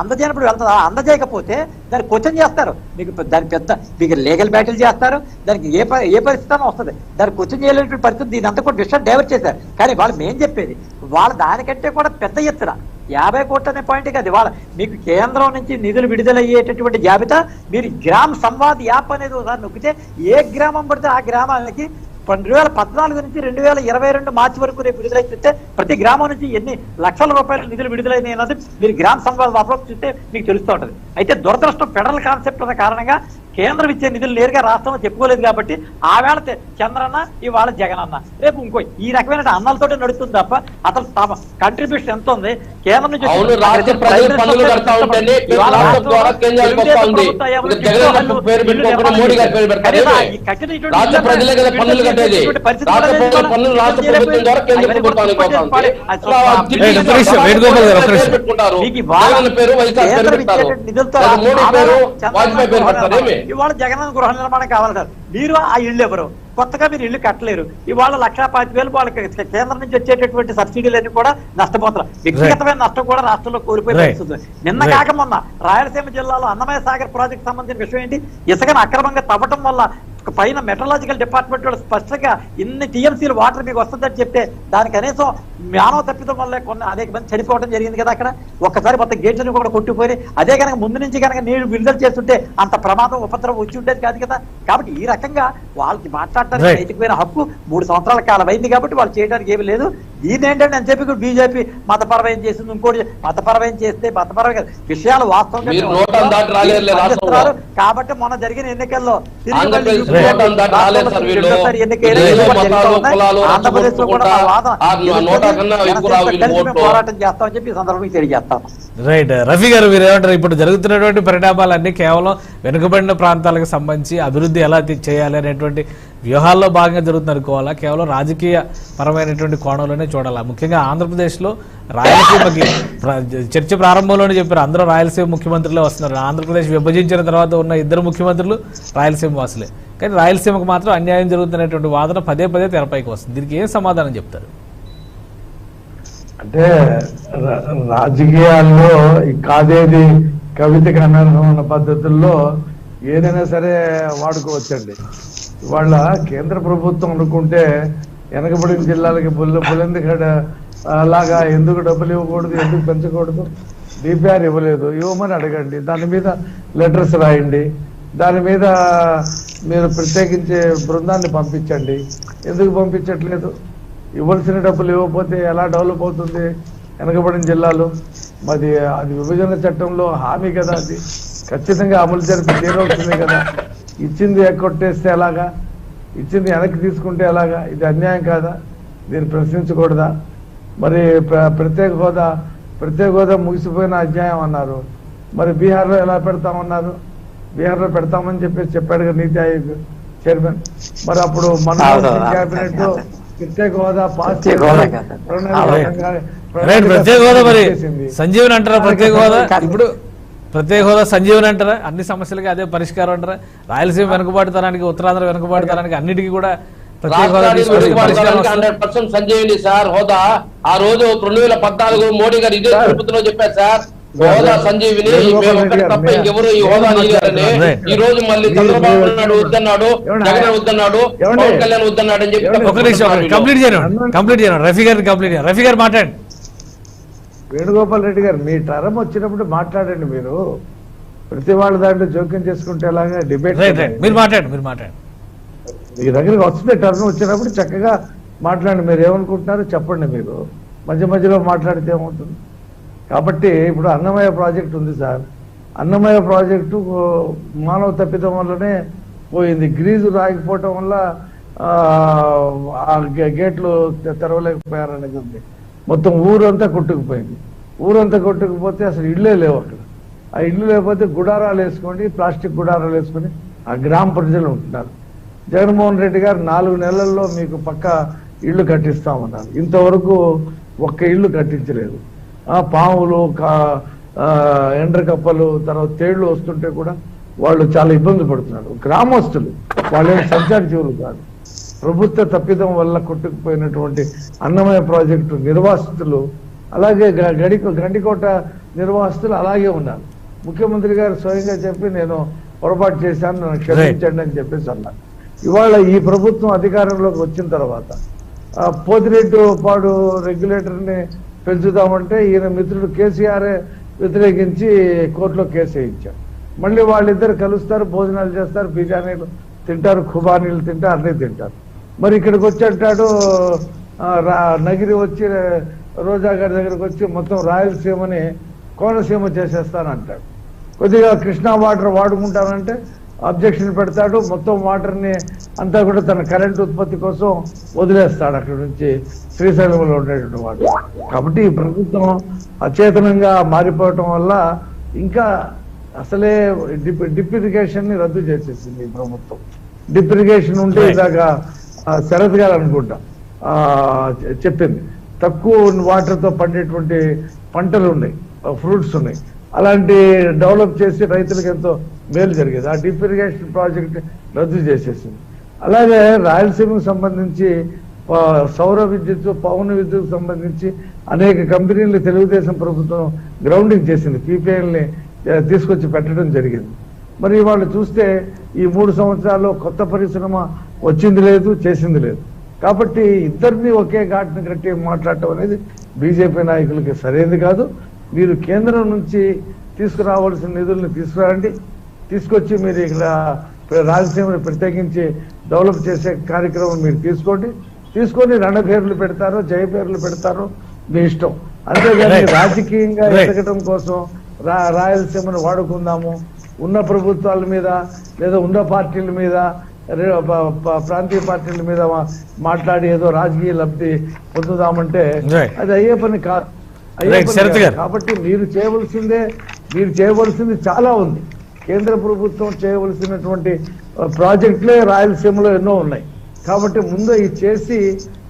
అందజేయనప్పుడు వెళ్తారు. అందజేయకపోతే దాన్ని క్వశ్చన్ చేస్తారు. మీకు లీగల్ బ్యాటిల్ చేస్తారు. దానికి ఏ పరిస్థితి వస్తుంది. దాన్ని క్వశ్చన్ చేయలేనటువంటి పరిస్థితి దీని అంతా కూడా విషయం డైవర్ట్ చేశారు. కానీ వాళ్ళు మేం చెప్పేది వాళ్ళు దానికంటే కూడా పెద్ద ఎత్తున 50 కోట్లు అనే పాయింట్ కాదు. వాళ్ళ మీకు కేంద్రం నుంచి నిధులు విడుదలయ్యేటటువంటి జాబితా మీరు గ్రామ సంవాద్ యాప్ అనేది ఒకసారి నొక్కితే ఏ గ్రామం పడితే ఆ గ్రామానికి 2014 నుంచి 2022 మార్చి వరకు రేపు విడుదలైతే ప్రతి గ్రామం నుంచి ఎన్ని లక్షల రూపాయల నిధులు విడుదలైనాయి అన్నది మీరు గ్రామ సంవాద్ అప్రోచ్ చూస్తే మీకు తెలుస్తూ ఉంటుంది. అయితే దురదృష్టం ఫెడరల్ కాన్సెప్ట్ ఉన్న కారణంగా కేంద్రం ఇచ్చే నిధులు నేరుగా రాష్ట్రంలో చెప్పుకోలేదు. కాబట్టి ఆ వేళ చంద్రన్న ఇవాళ జగన్ అన్న రేపు ఇంకో ఈ రకమైన అన్నాలతోటే నడుస్తుంది తప్ప అసలు తమ కంట్రిబ్యూషన్ ఎంత ఉంది కేంద్రం నుంచి ఇవాళ జగన్ గృహ నిర్మాణం కావాలంటారు. మీరు ఆ ఇళ్ళు ఎవరు? కొత్తగా మీరు ఇల్లు కట్టలేరు. ఇవాళ 1,25,000 వాళ్ళకి కేంద్రం నుంచి వచ్చేటటువంటి సబ్సిడీలన్నీ కూడా నష్టపోతున్నారు. వ్యక్తిగతమైన నష్టం కూడా రాష్ట్రంలో కోల్పోయి పరిస్థితుంది. నిన్న కాక మొన్న రాయలసీమ జిల్లాలో అన్నమయ్య సాగర్ ప్రాజెక్ట్ సంబంధించిన విషయం ఏంటి? ఇసుకను అక్రమంగా తవ్వటం వల్ల పైన మెట్రలాజికల్ డిపార్ట్మెంట్ వాళ్ళు స్పష్టంగా ఇన్ని టీఎంసీలు వాటర్ మీకు వస్తుందని చెప్తే దాని కనీసం మానవ తప్పిదం వల్ల కొన్ని అనేక మంది చనిపోవడం జరిగింది కదా. అక్కడ ఒక్కసారి మొత్తం గేట్లను కూడా కొట్టిపోయి అదే కనుక ముందు నుంచి కనుక నీళ్లు విడుదల చేస్తుంటే అంత ప్రమాదం ఉపద్రవం వచ్చి ఉండేది కాదు కదా. కాబట్టి ఈ రకంగా వాళ్ళకి మాట్లాడటానికి నైతికమైన హక్కు 3 సంవత్సరాల కాలం అయింది కాబట్టి వాళ్ళు చేయడానికి ఏమీ లేదు. దీని ఏంటంటే అని చెప్పి బీజేపీ మతపరమైన చేసింది, ఇంకోటి మతపరమైన చేస్తే మతపరమైన విషయాలు వాస్తవంగా కాబట్టి మొన్న జరిగిన ఎన్నికల్లో ఆంధ్రప్రదేశ్ లో కూడా పోరాటం చేస్తామని చెప్పి ఈ సందర్భంగా తెలియజేస్తాం. రైట్ రఫీ గారు, మీరు ఏమంటారు? ఇప్పుడు జరుగుతున్నటువంటి పరిణామాలన్నీ కేవలం వెనుకబడిన ప్రాంతాలకు సంబంధించి అభివృద్ధి ఎలా చేయాలి అనేటువంటి వ్యూహాల్లో భాగంగా జరుగుతుంది అనుకోవాలా, కేవలం రాజకీయ పరమైనటువంటి కోణంలోనే చూడాలా? ముఖ్యంగా ఆంధ్రప్రదేశ్లో రాయలసీమకి చర్చ ప్రారంభంలోనే చెప్పారు అందరూ రాయలసీమ ముఖ్యమంత్రులే వస్తున్నారు. ఆంధ్రప్రదేశ్ విభజించిన తర్వాత ఉన్న 2 ముఖ్యమంత్రులు రాయలసీమ వాసులే. కానీ రాయలసీమకు మాత్రం అన్యాయం జరుగుతున్నటువంటి వాదన పదే పదే తెరపైకి వస్తుంది. దీనికి ఏం సమాధానం చెప్తారు? అంటే రాజకీయాల్లో కాదేది కవితకి అనర్హమైన పద్ధతుల్లో ఏదైనా సరే వాడుకోవచ్చండి. ఇవాళ కేంద్ర ప్రభుత్వం అనుకుంటే వెనకబడిన జిల్లాలకి బులందిగడ లాగా ఎందుకు డబ్బులు ఇవ్వకూడదు, ఎందుకు పెంచకూడదు? డిపిఆర్ ఇవ్వలేదు, ఇవ్వమని అడగండి, దాని మీద లెటర్స్ రాయండి, దాని మీద మీరు ప్రత్యేకించే బృందాన్ని పంపించండి. ఎందుకు పంపించట్లేదు? ఇవ్వాల్సిన డబ్బులు ఇవ్వకపోతే ఎలా డెవలప్ అవుతుంది వెనకబడిన జిల్లాలు? అది విభజన చట్టంలో హామీ కదా, అది ఖచ్చితంగా అమలు జరిపి తీరవుతుంది కదా. ఇచ్చింది ఎక్కొట్టేస్తే ఎలాగా? ఇచ్చింది వెనక్కి తీసుకుంటే ఎలాగా? ఇది అన్యాయం కాదా? దీన్ని ప్రశ్నించకూడదా? మరి ప్రత్యేక హోదా ముగిసిపోయిన అధ్యాయం అన్నారు. మరి బీహార్లో ఎలా పెడతామన్నారు? బీహార్లో పెడతామని చెప్పాడు కదా నీతి ఆయోగ్ చైర్మన్. మరి అప్పుడు మన్మోహన్ సింగ్ క్యాబినెట్ లో ప్రత్యేక హోదా పాస్ ప్రత్యేక హోదా మరి సంజీవన్ అంటారా? ప్రత్యేక హోదా ఇప్పుడు ప్రత్యేక హోదా సంజీవన్ అంటారా? అన్ని సమస్యలకి అదే పరిష్కారం అంటారా? రాయలసీమ వెనుకబాటుతనానికి, ఉత్తరాంధ్ర వెనుకబాటుతనానికి అన్నిటికీ కూడా ప్రత్యేక హోదా 100% సంజీవని సార్ హోదా. ఆ రోజు 2014 మోడీ గారు ఇదే తిరుపతిలో చెప్పారు సార్, హోదా సంజీవిని తప్ప ఇంకెవరు ఈ హోదా నీయారని. ఈ రోజు మళ్ళీ చంద్రబాబు నాయుడు వద్దన్నాడు, జగన్ వద్దన్నాడు, పవన్ కళ్యాణ్ వద్దన్నాడు అని చెప్పి కంప్లీట్ చేయను. రఫీ గారు మాట్లాడండి. వేణుగోపాల్ రెడ్డి గారు, మీ టర్మ్ వచ్చినప్పుడు మాట్లాడండి. మీరు ప్రతి వాళ్ళ దాంట్లో జోక్యం చేసుకుంటే ఎలాగా? డిబేట్ మీరు మాట్లాడండి. మీ దగ్గరికి వస్తుంది టర్మ్ వచ్చినప్పుడు చక్కగా మాట్లాడండి. మీరు ఏమనుకుంటున్నారో చెప్పండి. మీరు మధ్యలో మాట్లాడితే ఏమవుతుంది? కాబట్టి ఇప్పుడు అన్నమయ్య ప్రాజెక్ట్ ఉంది సార్. అన్నమయ్య ప్రాజెక్టు మానవ తప్పిదం వల్లనే పోయింది. గ్రీజు రాకపోవటం వల్ల ఆ గేట్లు తెరవలేకపోయారనేది ఉంది. మొత్తం ఊరంతా కొట్టుకుపోయింది. ఊరంతా కొట్టుకుపోతే అసలు ఇళ్ళే లేవు అక్కడ. ఆ ఇల్లు లేకపోతే గుడారాలు వేసుకొని, ప్లాస్టిక్ గుడారాలు వేసుకొని ఆ గ్రామ ప్రజలు ఉంటున్నారు. జగన్మోహన్ రెడ్డి గారు 4 నెలల్లో మీకు పక్క ఇళ్లు కట్టిస్తామన్నారు. ఇంతవరకు ఒక్క ఇల్లు కట్టించలేదు. పాములు, ఎండ్రకప్పలు, తర్వాత తేళ్లు వస్తుంటే కూడా వాళ్ళు చాలా ఇబ్బంది పడుతున్నారు. గ్రామస్తులు, వాళ్ళేం సంచారి జీవులు కాదు. ప్రభుత్వ తప్పిదం వల్ల కొట్టుకుపోయినటువంటి అన్నమయ్య ప్రాజెక్టు నిర్వాసితులు, అలాగే గండికోట నిర్వాసితులు అలాగే ఉన్నారు. ముఖ్యమంత్రి గారు స్వయంగా చెప్పి నేను పొరపాటు చేశాను, నన్ను క్షమించండి అని చెప్పేసి అన్నారు. ఇవాళ ఈ ప్రభుత్వం అధికారంలోకి వచ్చిన తర్వాత పోతిరెడ్డిపాడు రెగ్యులేటర్ని పెంచుదామంటే ఈయన మిత్రుడు కేసీఆర్ వ్యతిరేకించి కోర్టులో కేసు వేయించారు. మళ్ళీ వాళ్ళిద్దరు కలుస్తారు, భోజనాలు చేస్తారు, బిర్యానీలు తింటారు, ఖుబానీలు తింటారు, అన్నీ తింటారు. మరి ఇక్కడికి వచ్చి అంటాడు, నగిరి వచ్చి రోజా గారి దగ్గరకు వచ్చి మొత్తం రాయలసీమని కోనసీమ చేసేస్తానంటాడు. కొద్దిగా కృష్ణా వాటర్ వాడుకుంటానంటే అబ్జెక్షన్ పెడతాడు. మొత్తం వాటర్ని అంతా కూడా తన కరెంట్ ఉత్పత్తి కోసం వదిలేస్తాడు అక్కడి నుంచి శ్రీశైలంలో ఉండేటువంటి వాటర్. కాబట్టి ఈ ప్రభుత్వం అచేతనంగా మారిపోవటం వల్ల ఇంకా అసలే డిప్ ఇరిగేషన్ ని రద్దు చేసేసింది ఈ ప్రభుత్వం. డిప్ ఇరిగేషన్ ఉంటే ఇలాగా శరత్ గారు అనుకుంటా చెప్పింది, తక్కువ వాటర్ తో పండేటువంటి పంటలు ఉన్నాయి, ఫ్రూట్స్ ఉన్నాయి, అలాంటి డెవలప్ చేసి రైతులకు ఎంతో మేలు జరిగేది. ఆ డిప్ ఇరిగేషన్ ప్రాజెక్ట్ రద్దు చేసేసింది. అలాగే రాయలసీమకు సంబంధించి సౌర విద్యుత్, పవన విద్యుత్ సంబంధించి అనేక కంపెనీలు తెలుగుదేశం ప్రభుత్వం గ్రౌండింగ్ చేసింది, పీపీఎల్ని తీసుకొచ్చి పెట్టడం జరిగింది. మరి వాళ్ళు చూస్తే ఈ 3 సంవత్సరాల్లో కొత్త పరిశ్రమ వచ్చింది లేదు, చేసింది లేదు. కాబట్టి ఇద్దరిని ఒకే ఘాటును కట్టి మాట్లాడటం అనేది బీజేపీ నాయకులకి సరైనది కాదు. మీరు కేంద్రం నుంచి తీసుకురావాల్సిన నిధుల్ని తీసుకురండి, తీసుకొచ్చి మీరు ఇక్కడ రాయలసీమను ప్రత్యేకించి డెవలప్ చేసే కార్యక్రమం మీరు తీసుకొని రణభేర్లు పెడతారో జయపేర్లు పెడతారో మీ ఇష్టం. అంతేగాని రాజకీయంగా ఎదగటం కోసం రాయలసీమను వాడుకుందాము, ఉన్న ప్రభుత్వాల మీద లేదా ఉన్న పార్టీల మీద, ప్రాంతీయ పార్టీల మీద మాట్లాడి ఏదో రాజకీయ లబ్ధి పొందుదామంటే అది అయ్యే పని కాదు. కాబట్టి మీరు చేయవలసింది చాలా ఉంది. కేంద్ర ప్రభుత్వం చేయవలసినటువంటి ప్రాజెక్టులే రాయలసీమలో ఎన్నో ఉన్నాయి. కాబట్టి ముందు ఇది చేసి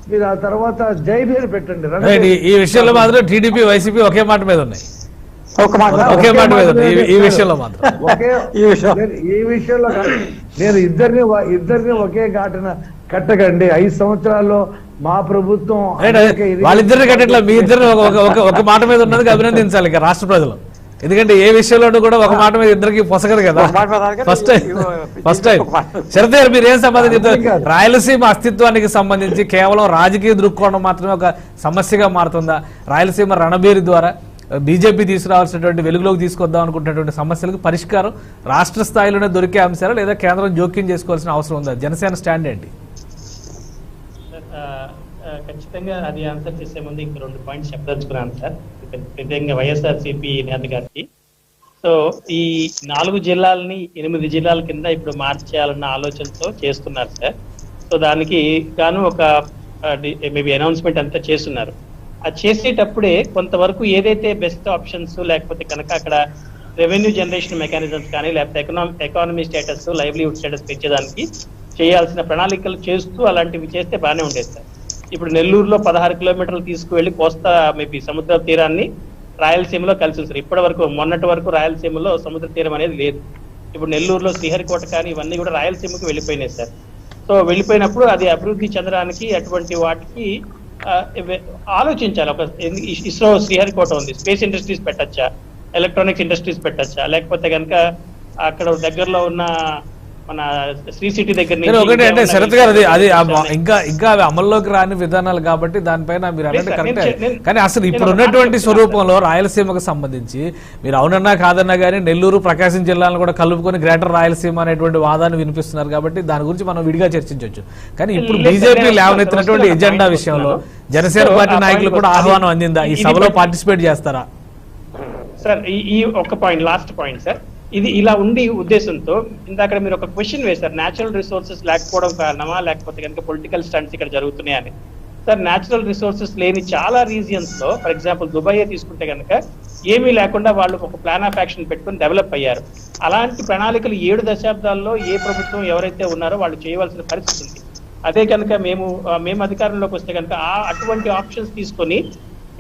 మీరు ఆ తర్వాత జై పేరు పెట్టండి. ఈ విషయంలో మాత్రం టీడీపీ వైసీపీ ఒకే మాట మీద ఉన్నాయి, ఒకే మాట మీద ఉన్నాయి. ఈ విషయంలో మాత్రం ఈ విషయంలో నేను ఇద్దరిని ఒకే ఘాటున కట్టకండి. 5 సంవత్సరాల్లో మా ప్రభుత్వం వాళ్ళిద్దరిని కట్టట్లా, మీ ఇద్దరిని ఒక మాట మీద ఉన్నది అభినందించాలి ఇక రాష్ట్ర ప్రజలు. ఎందుకంటే ఏ విషయంలోనూ కూడా ఒక మాట మీద ఇద్దరికి పొసగదు కదా. ఫస్ట్ టైం శరత్ గారు మీరు ఏం సమాధానం చెప్తారు? రాయలసీమ అస్తిత్వానికి సంబంధించి కేవలం రాజకీయ దృక్కోణం మాత్రమే ఒక సమస్యగా మారుతుందా? రాయలసీమ రణబేరి ద్వారా బీజేపీ తీసుకురావాల్సినటువంటి వెలుగులోకి తీసుకొద్దాం అనుకుంటున్నటువంటి సమస్యలకు పరిష్కారం రాష్ట్ర స్థాయిలోనే దొరికే అంశాలు లేదా కేంద్రం జోక్యం చేసుకోవాల్సిన అవసరం ఉందా? జనసేన స్టాండ్ ఏంటి? ఖచ్చితంగా అది ఆన్సర్ చేసే ముందు ఇంక 2 పాయింట్స్ చెప్పదలుచుకున్నాను సార్, ప్రత్యేకంగా వైఎస్ఆర్సీపీ నేత గారికి. సో ఈ 4 జిల్లాలని 8 జిల్లాల కింద ఇప్పుడు మార్చేయాలన్న ఆలోచనతో చేస్తున్నారు సార్. సో దానికి గాను ఒక మేబీ అనౌన్స్మెంట్ అంతా చేస్తున్నారు. అది చేసేటప్పుడే కొంతవరకు ఏదైతే బెస్ట్ ఆప్షన్స్ లేకపోతే కనుక అక్కడ రెవెన్యూ జనరేషన్ మెకానిజమ్స్ కానీ లేకపోతే ఎకానమీ స్టేటస్, లైవ్లీహుడ్ స్టేటస్ పెంచేదానికి చేయాల్సిన ప్రణాళికలు చేస్తూ అలాంటివి చేస్తే బాగానే ఉండేది సార్. ఇప్పుడు నెల్లూరులో 16 కిలోమీటర్లు తీసుకువెళ్లి కోస్తా మేబీ సముద్ర తీరాన్ని రాయలసీమలో కలిసి సార్. ఇప్పటి వరకు మొన్నటి వరకు రాయలసీమలో సముద్ర తీరం అనేది లేదు. ఇప్పుడు నెల్లూరులో శ్రీహరికోట కానీ ఇవన్నీ కూడా రాయలసీమకు వెళ్ళిపోయినాయి సార్. సో వెళ్ళిపోయినప్పుడు అది అభివృద్ధి చెందడానికి అటువంటి వాటికి ఆలోచించాలి. ఒక ఇస్రో శ్రీహరికోట ఉంది, స్పేస్ ఇండస్ట్రీస్ పెట్టచ్చా, ఎలక్ట్రానిక్స్ ఇండస్ట్రీస్ పెట్టచ్చా, లేకపోతే కనుక అక్కడ దగ్గరలో ఉన్న మన శ్రీ సిటీ దగ్గర ఒకటి అంటే శరత్ గారు అది ఇంకా అవి అమల్లోకి రాని విధానాలు కాబట్టి దానిపైన మీరు అన్నట్టు కరెక్టే. కానీ అసలు ఇప్పుడు ఉన్నటువంటి స్వరూపంలో రాయలసీమకు సంబంధించి మీరు అవునన్నా కాదన్నా కానీ నెల్లూరు, ప్రకాశం జిల్లాలను కూడా కలుపుకొని గ్రేటర్ రాయలసీమ అనేటువంటి వాదాన్ని వినిపిస్తున్నారు కాబట్టి దాని గురించి మనం విడిగా చర్చించవచ్చు. కానీ ఇప్పుడు బీజేపీ లేవనెత్తినటువంటి ఎజెండా విషయంలో జనసేన పార్టీ నాయకులు కూడా ఆహ్వానం అందిందా? ఈ సభలో పార్టిసిపేట్ చేస్తారా? సార్ ఈ ఒక పాయింట్, లాస్ట్ పాయింట్ సార్, ఇది ఇలా ఉండి ఉద్దేశంతో ఇందాక మీరు ఒక క్వశ్చన్ వేశారు, న్యాచురల్ రిసోర్సెస్ లేకపోవడం కారణమా లేకపోతే కనుక పొలిటికల్ స్టంట్స్ ఇక్కడ జరుగుతున్నాయని. సార్ న్యాచురల్ రిసోర్సెస్ లేని చాలా రీజియన్స్ లో, ఫర్ ఎగ్జాంపుల్ దుబాయ్ తీసుకుంటే కనుక ఏమీ లేకుండా వాళ్ళు ఒక ప్లాన్ ఆఫ్ యాక్షన్ పెట్టుకుని డెవలప్ అయ్యారు. అలాంటి ప్రణాళికలు 7 దశాబ్దాల్లో ఏ ప్రభుత్వం ఎవరైతే ఉన్నారో వాళ్ళు చేయవలసిన పరిస్థితి ఉంది. అదే కనుక మేము అధికారంలోకి వస్తే కనుక అటువంటి ఆప్షన్స్ తీసుకొని